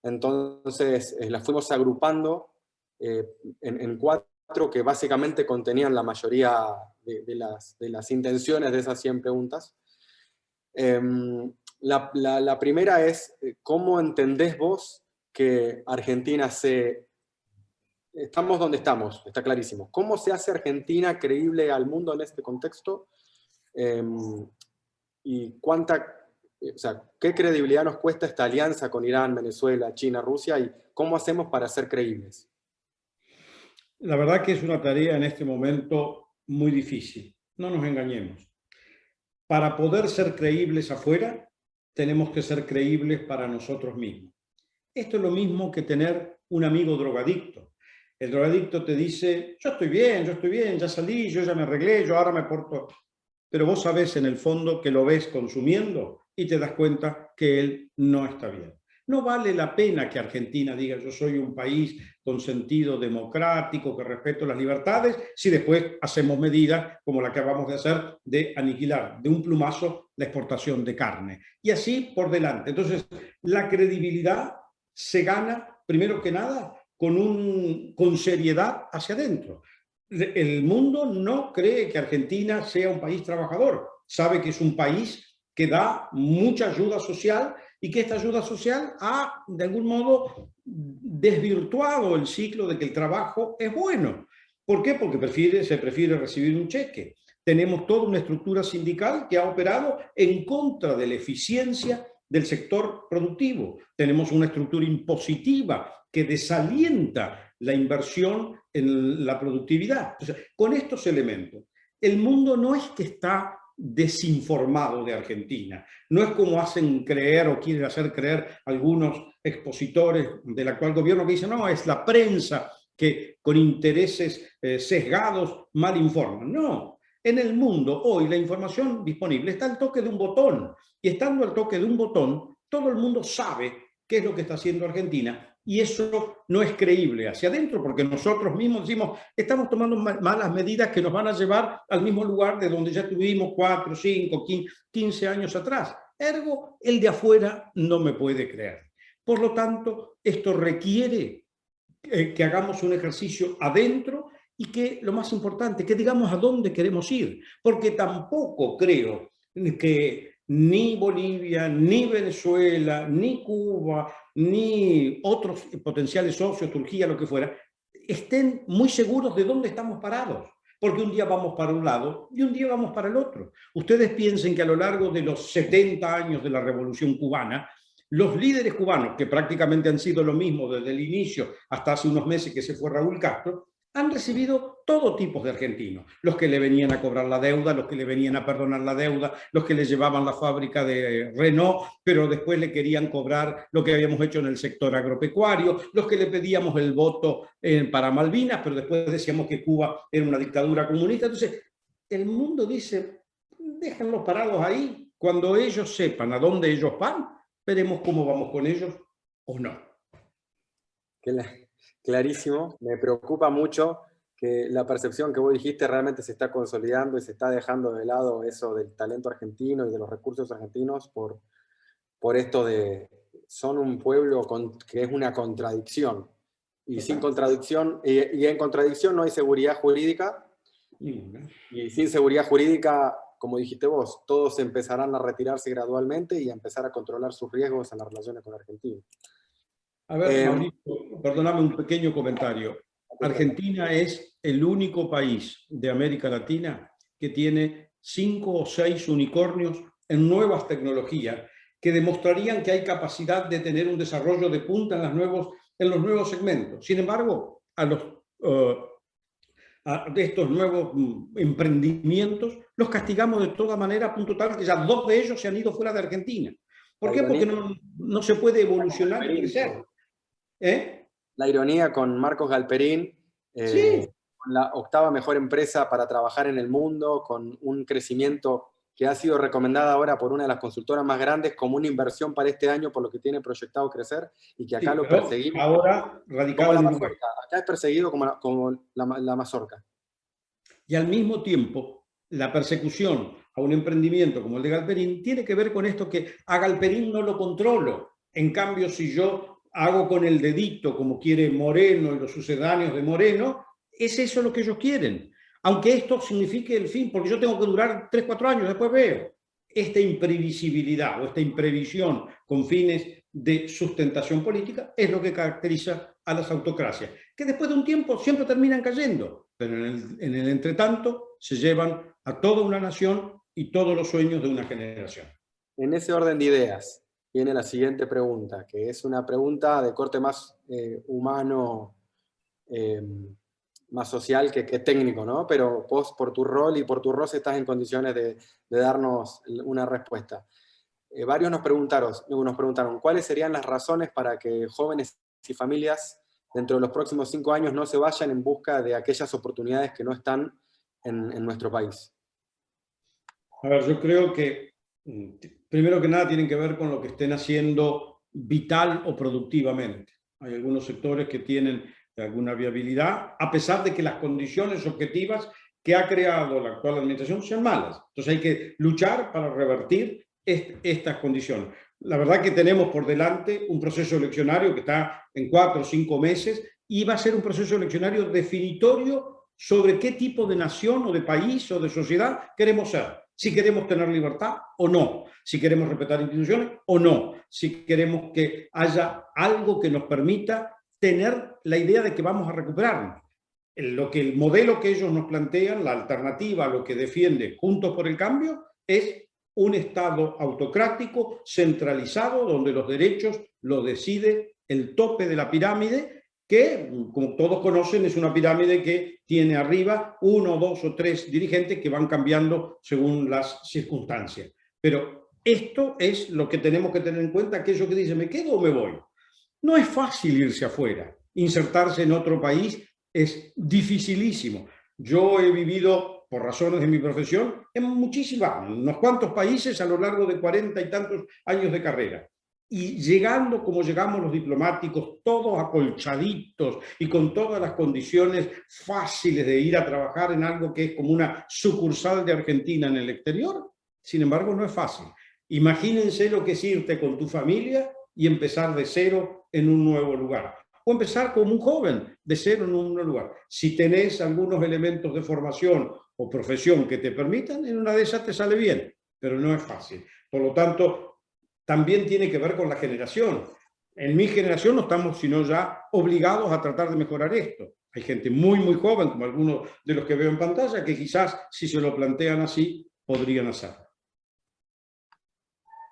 entonces las fuimos agrupando en 4 que básicamente contenían la mayoría de las intenciones de esas 100 preguntas. La primera es, ¿cómo entendés vos que Argentina estamos donde estamos? Está clarísimo. ¿Cómo se hace Argentina creíble al mundo en este contexto? ¿Y qué credibilidad nos cuesta esta alianza con Irán, Venezuela, China, Rusia? ¿Y cómo hacemos para ser creíbles? La verdad que es una tarea en este momento muy difícil. No nos engañemos. Para poder ser creíbles afuera, tenemos que ser creíbles para nosotros mismos. Esto es lo mismo que tener un amigo drogadicto. El drogadicto te dice, yo estoy bien, ya salí, yo ya me arreglé, yo ahora me porto. Pero vos sabés en el fondo que lo ves consumiendo y te das cuenta que él no está bien. No vale la pena que Argentina diga yo soy un país con sentido democrático, que respeto las libertades, si después hacemos medidas como la que acabamos de hacer de aniquilar de un plumazo la exportación de carne. Y así por delante. Entonces, la credibilidad se gana, primero que nada, con seriedad hacia adentro. El mundo no cree que Argentina sea un país trabajador. Sabe que es un país que da mucha ayuda social y que esta ayuda social ha, de algún modo, desvirtuado el ciclo de que el trabajo es bueno. ¿Por qué? Porque se prefiere recibir un cheque. Tenemos toda una estructura sindical que ha operado en contra de la eficiencia del sector productivo. Tenemos una estructura impositiva que desalienta la inversión en la productividad. Entonces, con estos elementos, el mundo no es que está desinformado de Argentina. No es como hacen creer o quieren hacer creer algunos expositores del actual gobierno que dicen, no, es la prensa que con intereses sesgados mal informan. No, en el mundo hoy la información disponible está al toque de un botón. Y estando al toque de un botón, todo el mundo sabe qué es lo que está haciendo Argentina. Y eso no es creíble hacia adentro, porque nosotros mismos decimos, estamos tomando malas medidas que nos van a llevar al mismo lugar de donde ya tuvimos 4, 5, 15 años atrás. Ergo, el de afuera no me puede creer. Por lo tanto, esto requiere que hagamos un ejercicio adentro y que, lo más importante, que digamos a dónde queremos ir. Porque tampoco creo que ni Bolivia, ni Venezuela, ni Cuba, ni otros potenciales socios, Turquía, lo que fuera, estén muy seguros de dónde estamos parados. Porque un día vamos para un lado y un día vamos para el otro. Ustedes piensen que a lo largo de los 70 años de la Revolución Cubana, los líderes cubanos, que prácticamente han sido lo mismo desde el inicio hasta hace unos meses que se fue Raúl Castro, han recibido todo tipo de argentinos. Los que le venían a cobrar la deuda, los que le venían a perdonar la deuda, los que le llevaban la fábrica de Renault, pero después le querían cobrar lo que habíamos hecho en el sector agropecuario, los que le pedíamos el voto para Malvinas, pero después decíamos que Cuba era una dictadura comunista. Entonces, el mundo dice, déjenlos parados ahí. Cuando ellos sepan a dónde ellos van, veremos cómo vamos con ellos o no. Clarísimo, me preocupa mucho que la percepción que vos dijiste realmente se está consolidando y se está dejando de lado eso del talento argentino y de los recursos argentinos por esto de son un pueblo que es una contradicción y sin contradicción y en contradicción no hay seguridad jurídica y sin seguridad jurídica, como dijiste vos, todos empezarán a retirarse gradualmente y a empezar a controlar sus riesgos en las relaciones con Argentina. A ver, Mauricio, perdóname un pequeño comentario. Argentina es el único país de América Latina que tiene 5 o 6 unicornios en nuevas tecnologías que demostrarían que hay capacidad de tener un desarrollo de punta en los nuevos segmentos. Sin embargo, de estos nuevos emprendimientos los castigamos de toda manera, a punto tal que ya 2 de ellos se han ido fuera de Argentina. ¿Por qué? Porque no se puede evolucionar y crecer. La ironía con Marcos Galperín, Sí. con la 8ª mejor empresa para trabajar en el mundo, con un crecimiento que ha sido recomendada ahora por una de las consultoras más grandes como una inversión para este año por lo que tiene proyectado crecer, y que acá Sí, lo perseguimos. Ahora radicado en Uruguay. Acá es perseguido como la mazorca. Y al mismo tiempo, la persecución a un emprendimiento como el de Galperín tiene que ver con esto que a Galperín no lo controlo. En cambio, si yo hago con el dedito como quiere Moreno y los sucedáneos de Moreno, es eso lo que ellos quieren. Aunque esto signifique el fin, porque yo tengo que durar 3, 4 años, después veo. Esta imprevisibilidad o esta imprevisión con fines de sustentación política es lo que caracteriza a las autocracias, que después de un tiempo siempre terminan cayendo, pero en el entretanto se llevan a toda una nación y todos los sueños de una generación. En ese orden de ideas viene la siguiente pregunta, que es una pregunta de corte más humano, más social que técnico, ¿no? Pero vos, por tu rol y por tu roce, estás en condiciones de darnos una respuesta. Varios nos preguntaron cuáles serían las razones para que jóvenes y familias dentro de los próximos 5 años no se vayan en busca de aquellas oportunidades que no están en nuestro país. A ver, yo creo que primero que nada tienen que ver con lo que estén haciendo vital o productivamente. Hay algunos sectores que tienen alguna viabilidad, a pesar de que las condiciones objetivas que ha creado la actual administración sean malas. Entonces hay que luchar para revertir estas condiciones. La verdad que tenemos por delante un proceso eleccionario que está en 4 o 5 meses y va a ser un proceso eleccionario definitorio sobre qué tipo de nación o de país o de sociedad queremos ser. Si queremos tener libertad o no, si queremos respetar instituciones o no, si queremos que haya algo que nos permita tener la idea de que vamos a recuperarnos. El modelo que ellos nos plantean, la alternativa a lo que defiende Juntos por el Cambio, es un Estado autocrático, centralizado, donde los derechos los decide el tope de la pirámide, que, como todos conocen, es una pirámide que tiene arriba 1, 2 o 3 dirigentes que van cambiando según las circunstancias. Pero esto es lo que tenemos que tener en cuenta, aquello que dice, ¿me quedo o me voy? No es fácil irse afuera, insertarse en otro país es dificilísimo. Yo he vivido, por razones de mi profesión, en unos cuantos países a lo largo de 40 y tantos años de carrera. Y llegando como llegamos los diplomáticos, todos acolchaditos y con todas las condiciones fáciles de ir a trabajar en algo que es como una sucursal de Argentina en el exterior, sin embargo no es fácil. Imagínense lo que es irte con tu familia y empezar de cero en un nuevo lugar. O empezar como un joven, de cero en un nuevo lugar. Si tenés algunos elementos de formación o profesión que te permitan, en una de esas te sale bien, pero no es fácil. Por lo tanto, también tiene que ver con la generación. En mi generación no estamos sino ya obligados a tratar de mejorar esto. Hay gente muy, muy joven, como algunos de los que veo en pantalla, que quizás si se lo plantean así, podrían hacerlo.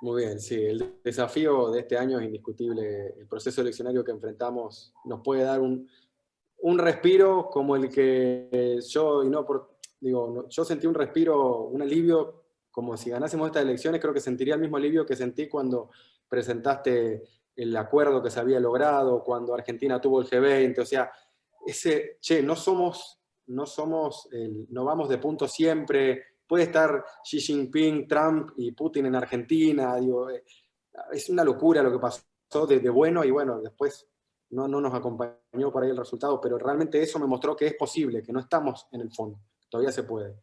Muy bien, sí. El desafío de este año es indiscutible. El proceso eleccionario que enfrentamos nos puede dar un respiro como el que yo, yo sentí un respiro, un alivio, como si ganásemos estas elecciones. Creo que sentiría el mismo alivio que sentí cuando presentaste el acuerdo que se había logrado, cuando Argentina tuvo el G20. O sea, no vamos de punto siempre. Puede estar Xi Jinping, Trump y Putin en Argentina. Es una locura lo que pasó de bueno, y bueno, después no nos acompañó por ahí el resultado, pero realmente eso me mostró que es posible, que no estamos en el fondo, todavía se puede.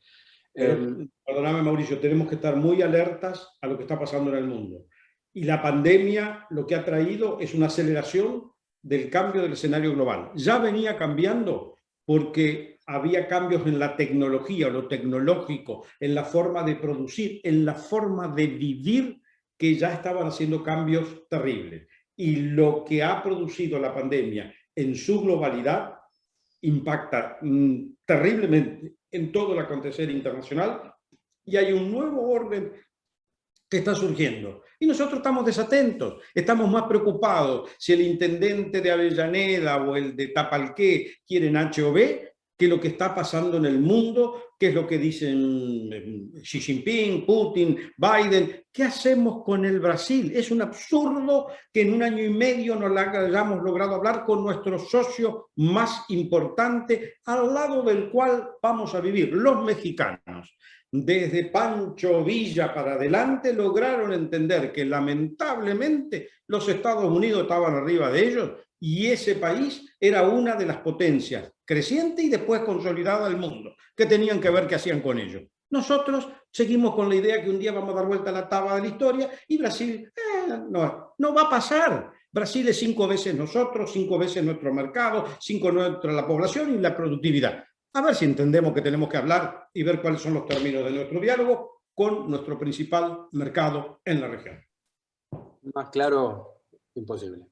Perdóname, Mauricio, tenemos que estar muy alertas a lo que está pasando en el mundo. Y la pandemia lo que ha traído es una aceleración del cambio del escenario global. Ya venía cambiando porque había cambios en la tecnología, lo tecnológico, en la forma de producir, en la forma de vivir, que ya estaban haciendo cambios terribles. Y lo que ha producido la pandemia en su globalidad impacta terriblemente en todo el acontecer internacional y hay un nuevo orden que está surgiendo. Y nosotros estamos desatentos, estamos más preocupados si el intendente de Avellaneda o el de Tapalqué quieren H o B que lo que está pasando en el mundo, qué es lo que dicen Xi Jinping, Putin, Biden. ¿Qué hacemos con el Brasil? Es un absurdo que en un año y medio no hayamos logrado hablar con nuestro socio más importante, al lado del cual vamos a vivir, los mexicanos. Desde Pancho Villa para adelante lograron entender que lamentablemente los Estados Unidos estaban arriba de ellos y ese país era una de las potencias creciente y después consolidada del mundo, que tenían que ver qué hacían con ellos. Nosotros seguimos con la idea que un día vamos a dar vuelta a la tabla de la historia y Brasil no va a pasar. Brasil es 5 veces nosotros, 5 veces nuestro mercado, 5 veces la población y la productividad. A ver si entendemos que tenemos que hablar y ver cuáles son los términos de nuestro diálogo con nuestro principal mercado en la región. Más claro, imposible.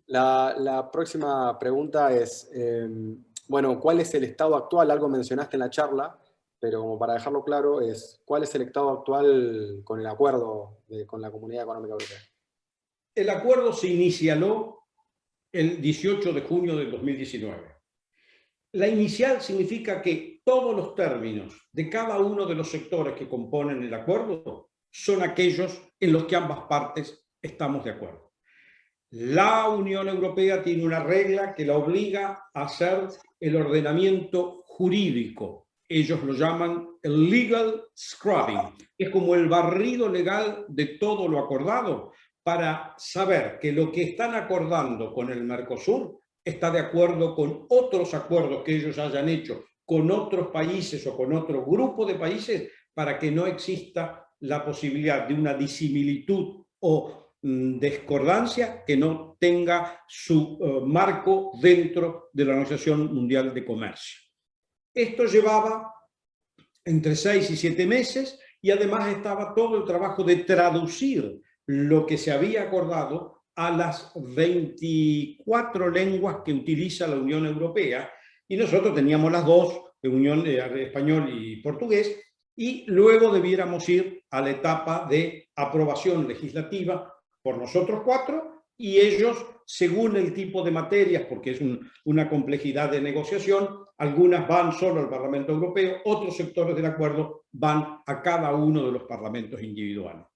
La próxima pregunta es, bueno, ¿cuál es el estado actual? Algo mencionaste en la charla, pero como para dejarlo claro, es ¿cuál es el estado actual con el acuerdo con la Comunidad Económica Europea? El acuerdo se inicialó el 18 de junio del 2019. La inicial significa que todos los términos de cada uno de los sectores que componen el acuerdo son aquellos en los que ambas partes estamos de acuerdo. La Unión Europea tiene una regla que la obliga a hacer el ordenamiento jurídico. Ellos lo llaman el legal scrubbing. Es como el barrido legal de todo lo acordado para saber que lo que están acordando con el Mercosur está de acuerdo con otros acuerdos que ellos hayan hecho con otros países o con otro grupo de países para que no exista la posibilidad de una disimilitud o discordancia que no tenga su marco dentro de la Organización Mundial de Comercio. Esto llevaba entre 6 y 7 meses y además estaba todo el trabajo de traducir lo que se había acordado a las 24 lenguas que utiliza la Unión Europea y nosotros teníamos las dos, español y portugués, y luego debiéramos ir a la etapa de aprobación legislativa por nosotros 4 y ellos, según el tipo de materias, porque es una complejidad de negociación, algunas van solo al Parlamento Europeo, otros sectores del acuerdo van a cada uno de los parlamentos individuales.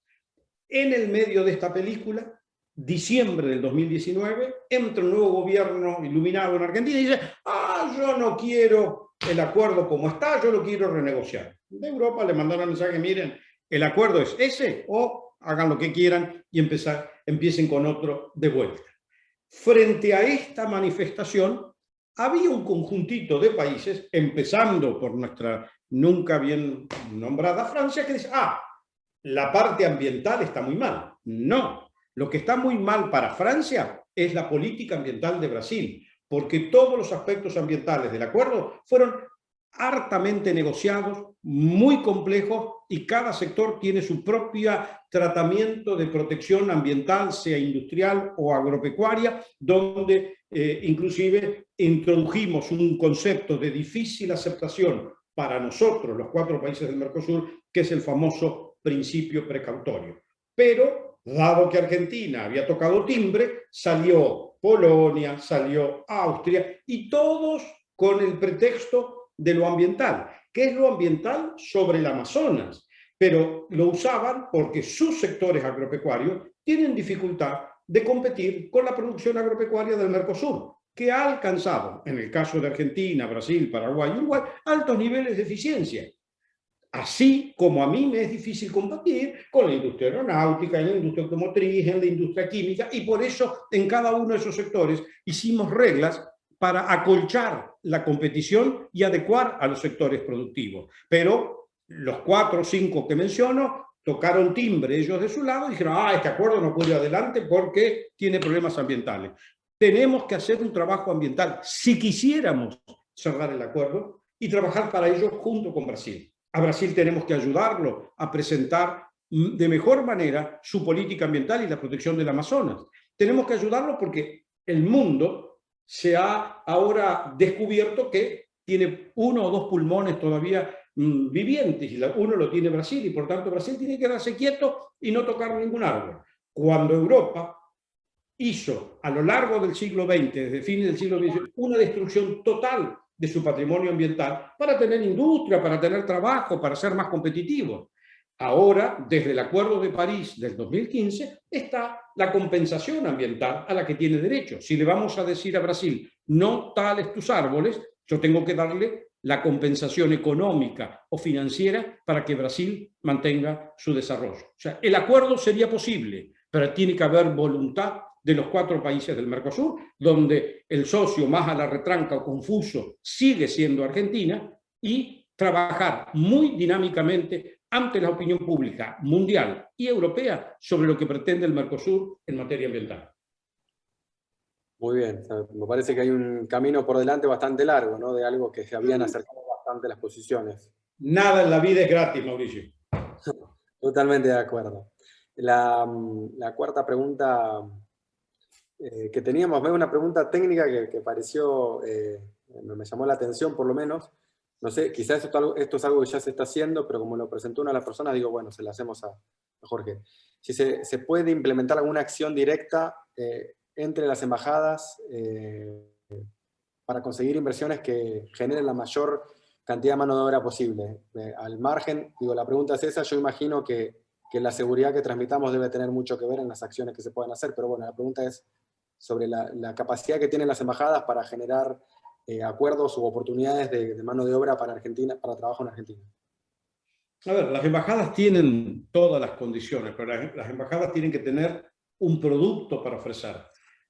En el medio de esta película, diciembre del 2019, entra un nuevo gobierno iluminado en Argentina y dice, yo no quiero el acuerdo como está, yo lo quiero renegociar. De Europa le mandaron un mensaje, miren, el acuerdo es ese o hagan lo que quieran y empiecen con otro de vuelta. Frente a esta manifestación, había un conjuntito de países, empezando por nuestra nunca bien nombrada Francia, que dice, la parte ambiental está muy mal. No, lo que está muy mal para Francia es la política ambiental de Brasil, porque todos los aspectos ambientales del acuerdo fueron hartamente negociados, muy complejos, y cada sector tiene su propio tratamiento de protección ambiental, sea industrial o agropecuaria, donde inclusive introdujimos un concepto de difícil aceptación para nosotros, los 4 países del Mercosur, que es el famoso principio precautorio. Pero, dado que Argentina había tocado timbre, salió Polonia, salió Austria, y todos con el pretexto de lo ambiental. ¿Qué es lo ambiental? Sobre el Amazonas. Pero lo usaban porque sus sectores agropecuarios tienen dificultad de competir con la producción agropecuaria del Mercosur, que ha alcanzado, en el caso de Argentina, Brasil, Paraguay y Uruguay, altos niveles de eficiencia. Así como a mí me es difícil competir con la industria aeronáutica, en la industria automotriz, en la industria química, y por eso en cada uno de esos sectores hicimos reglas para acolchar la competición y adecuar a los sectores productivos. Pero los 4 o 5 que menciono tocaron timbre ellos de su lado y dijeron, este acuerdo no puede ir adelante porque tiene problemas ambientales. Tenemos que hacer un trabajo ambiental si quisiéramos cerrar el acuerdo y trabajar para ello junto con Brasil. A Brasil tenemos que ayudarlo a presentar de mejor manera su política ambiental y la protección del Amazonas. Tenemos que ayudarlo porque el mundo se ha ahora descubierto que tiene 1 o 2 pulmones todavía vivientes, y uno lo tiene Brasil, y por tanto Brasil tiene que quedarse quieto y no tocar ningún árbol. Cuando Europa hizo a lo largo del siglo XX, desde fines del siglo XX, una destrucción total de su patrimonio ambiental para tener industria, para tener trabajo, para ser más competitivos. Ahora, desde el Acuerdo de París del 2015, está la compensación ambiental a la que tiene derecho. Si le vamos a decir a Brasil, no tales tus árboles, yo tengo que darle la compensación económica o financiera para que Brasil mantenga su desarrollo. O sea, el acuerdo sería posible, pero tiene que haber voluntad de los 4 países del Mercosur, donde el socio más a la retranca o confuso sigue siendo Argentina, y trabajar muy dinámicamente ante la opinión pública mundial y europea sobre lo que pretende el Mercosur en materia ambiental. Muy bien, me parece que hay un camino por delante bastante largo, ¿no? De algo que se habían acercado bastante las posiciones. Nada en la vida es gratis, Mauricio. Totalmente de acuerdo. La cuarta pregunta que teníamos, una pregunta técnica que pareció, me llamó la atención por lo menos. No sé, quizás esto es algo que ya se está haciendo, pero como lo presentó una de las personas, digo, bueno, se la hacemos a Jorge. Si se puede implementar alguna acción directa entre las embajadas para conseguir inversiones que generen la mayor cantidad de mano de obra posible. Al margen, digo, la pregunta es esa, yo imagino que la seguridad que transmitamos debe tener mucho que ver en las acciones que se pueden hacer, pero bueno, la pregunta es sobre la capacidad que tienen las embajadas para generar acuerdos u oportunidades de mano de obra para Argentina, para trabajo en Argentina. A ver, las embajadas tienen todas las condiciones, pero las embajadas tienen que tener un producto para ofrecer.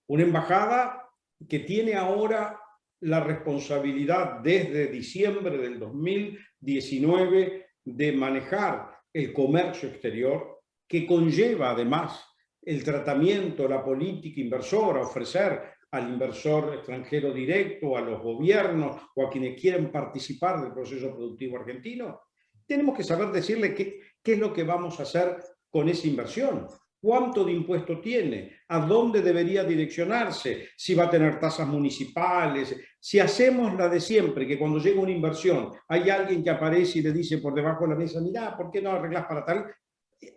Una embajada que tiene ahora la responsabilidad desde diciembre del 2019 de manejar el comercio exterior, que conlleva además el tratamiento, la política inversora, ofrecer al inversor extranjero directo, a los gobiernos o a quienes quieren participar del proceso productivo argentino. Tenemos que saber decirle qué es lo que vamos a hacer con esa inversión. ¿Cuánto de impuesto tiene? ¿A dónde debería direccionarse? Si va a tener tasas municipales. Si hacemos la de siempre, que cuando llega una inversión hay alguien que aparece y le dice por debajo de la mesa, mirá, ¿por qué no arreglás para tal?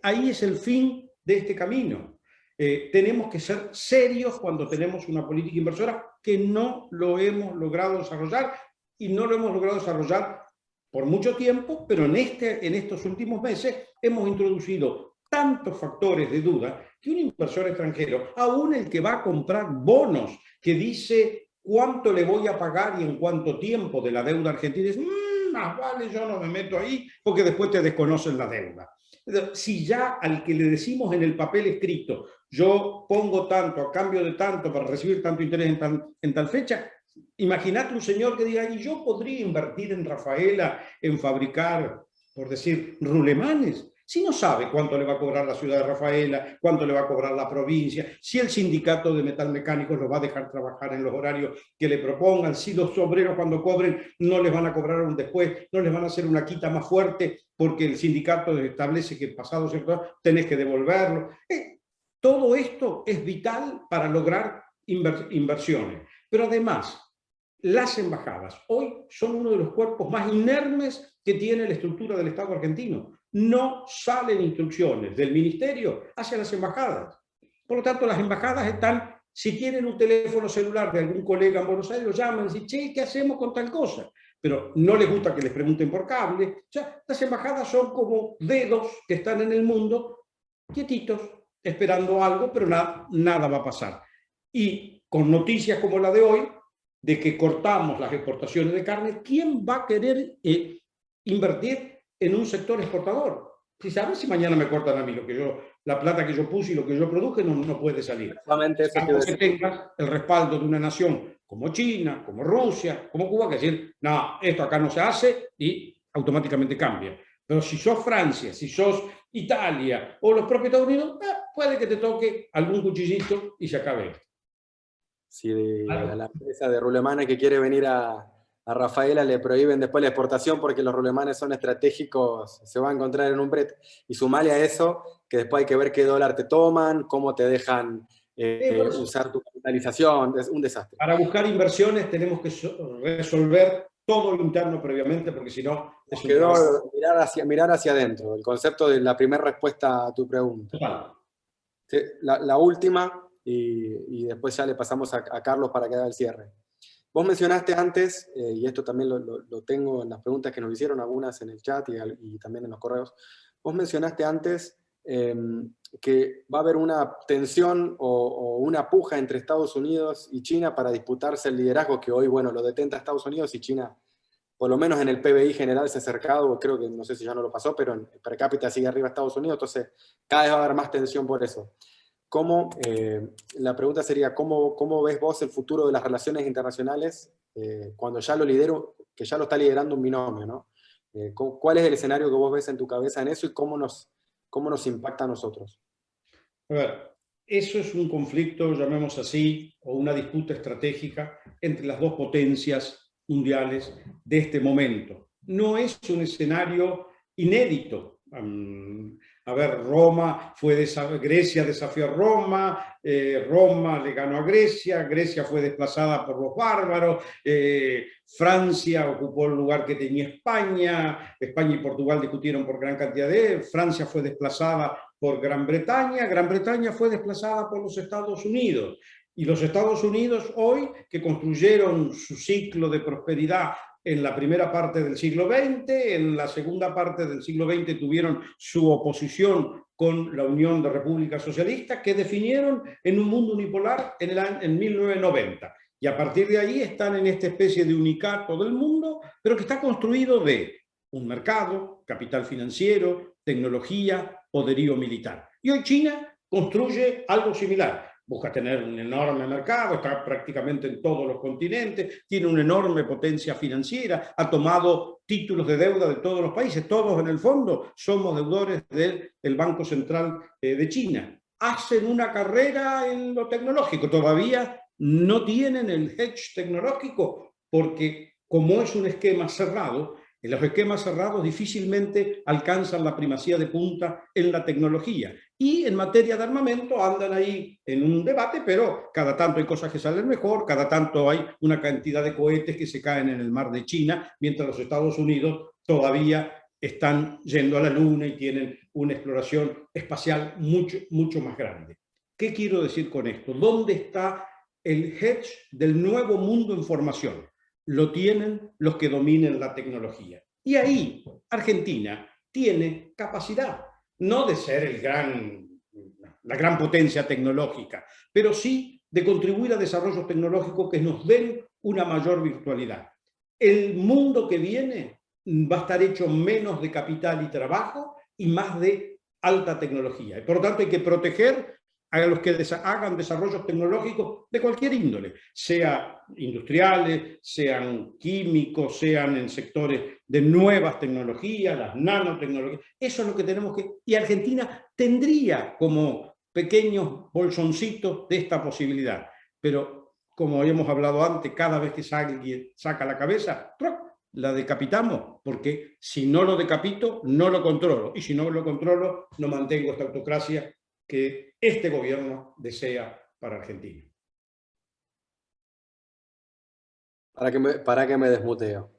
Ahí es el fin de este camino. Tenemos que ser serios cuando tenemos una política inversora que no lo hemos logrado desarrollar, y no lo hemos logrado desarrollar por mucho tiempo, pero en estos últimos meses hemos introducido tantos factores de duda que un inversor extranjero, aún el que va a comprar bonos, que dice cuánto le voy a pagar y en cuánto tiempo de la deuda argentina, dice, más vale, yo no me meto ahí porque después te desconocen la deuda. Si ya al que le decimos en el papel escrito, yo pongo tanto a cambio de tanto para recibir tanto interés en tal fecha, imagínate un señor que diga, y yo podría invertir en Rafaela, en fabricar, por decir, rulemanes, si no sabe cuánto le va a cobrar la ciudad de Rafaela, cuánto le va a cobrar la provincia, si el sindicato de metalmecánicos los va a dejar trabajar en los horarios que le propongan, si los obreros cuando cobren no les van a cobrar un después, no les van a hacer una quita más fuerte porque el sindicato establece que pasado cierto tenés que devolverlo. Todo esto es vital para lograr inversiones. Pero además, las embajadas hoy son uno de los cuerpos más inermes que tiene la estructura del Estado argentino. No salen instrucciones del ministerio hacia las embajadas. Por lo tanto, las embajadas están, si tienen un teléfono celular de algún colega en Buenos Aires, lo llaman y dicen, che, ¿qué hacemos con tal cosa? Pero no les gusta que les pregunten por cable. O sea, las embajadas son como dedos que están en el mundo, quietitos, esperando algo, pero nada va a pasar. Y con noticias como la de hoy, de que cortamos las exportaciones de carne, ¿quién va a querer invertir en un sector exportador? Si sabes, si mañana me cortan a mí la plata que yo puse y lo que yo produje no puede salir. Salvo que tengas el respaldo de una nación como China, como Rusia, como Cuba, que decir, no, esto acá no se hace, y automáticamente cambia. Pero si sos Francia, si sos Italia o los propios Estados Unidos, puede que te toque algún cuchillito y se acabe esto. Si a la empresa de rulemanes que quiere venir a Rafaela le prohíben después la exportación porque los rulemanes son estratégicos, se va a encontrar en un brete. Y sumale a eso que después hay que ver qué dólar te toman, cómo te dejan usar tu capitalización, es un desastre. Para buscar inversiones tenemos que resolver todo lo interno previamente, porque si no... Nos quedó mirar hacia adentro, el concepto de la primera respuesta a tu pregunta. Sí, la última, y después ya le pasamos a Carlos para que haga el cierre. Vos mencionaste antes, y esto también lo tengo en las preguntas que nos hicieron, algunas en el chat y también en los correos, vos mencionaste antes que va a haber una tensión o una puja entre Estados Unidos y China para disputarse el liderazgo que hoy, bueno, lo detenta Estados Unidos y China, por lo menos en el PBI general se ha acercado, creo que no sé si ya no lo pasó, pero en per cápita sigue arriba Estados Unidos, entonces cada vez va a haber más tensión por eso. La pregunta sería, ¿cómo ves vos el futuro de las relaciones internacionales cuando ya que ya lo está liderando un binomio, ¿no? ¿Cuál es el escenario que vos ves en tu cabeza en eso y cómo nos impacta a nosotros? A ver, eso es un conflicto, llamemos así, o una disputa estratégica entre las dos potencias mundiales de este momento. No es un escenario inédito. A ver, Grecia desafió a Roma, Roma le ganó a Grecia, Grecia fue desplazada por los bárbaros, Francia ocupó el lugar que tenía España, España y Portugal discutieron por gran cantidad Francia fue desplazada por Gran Bretaña fue desplazada por los Estados Unidos. Y los Estados Unidos hoy, que construyeron su ciclo de prosperidad en la primera parte del siglo XX, en la segunda parte del siglo XX tuvieron su oposición con la Unión de Repúblicas Socialistas, que definieron en un mundo unipolar en 1990. Y a partir de ahí están en esta especie de unicato del mundo, pero que está construido de un mercado, capital financiero, tecnología, poderío militar. Y hoy China construye algo similar. Busca tener un enorme mercado, está prácticamente en todos los continentes, tiene una enorme potencia financiera, ha tomado títulos de deuda de todos los países, todos en el fondo somos deudores del Banco Central de China. Hacen una carrera en lo tecnológico, todavía no tienen el hedge tecnológico, porque como es un esquema cerrado, en los esquemas cerrados difícilmente alcanzan la primacía de punta en la tecnología. Y en materia de armamento andan ahí en un debate, pero cada tanto hay cosas que salen mejor, cada tanto hay una cantidad de cohetes que se caen en el mar de China, mientras los Estados Unidos todavía están yendo a la Luna y tienen una exploración espacial mucho más grande. ¿Qué quiero decir con esto? ¿Dónde está el hedge del nuevo mundo en formación? Lo tienen los que dominen la tecnología. Y ahí Argentina tiene capacidad, no de ser la gran potencia tecnológica, pero sí de contribuir a desarrollos tecnológicos que nos den una mayor virtualidad. El mundo que viene va a estar hecho menos de capital y trabajo y más de alta tecnología. Y por lo tanto hay que proteger a los que hagan desarrollos tecnológicos de cualquier índole, sea industriales, sean químicos, sean en sectores de nuevas tecnologías, las nanotecnologías. Eso es lo que tenemos que... Y Argentina tendría como pequeños bolsoncitos de esta posibilidad. Pero, como hemos hablado antes, cada vez que alguien saca la cabeza, la decapitamos, porque si no lo decapito, no lo controlo. Y si no lo controlo, no mantengo esta autocracia que este gobierno desea para Argentina. Para que me desmuteo.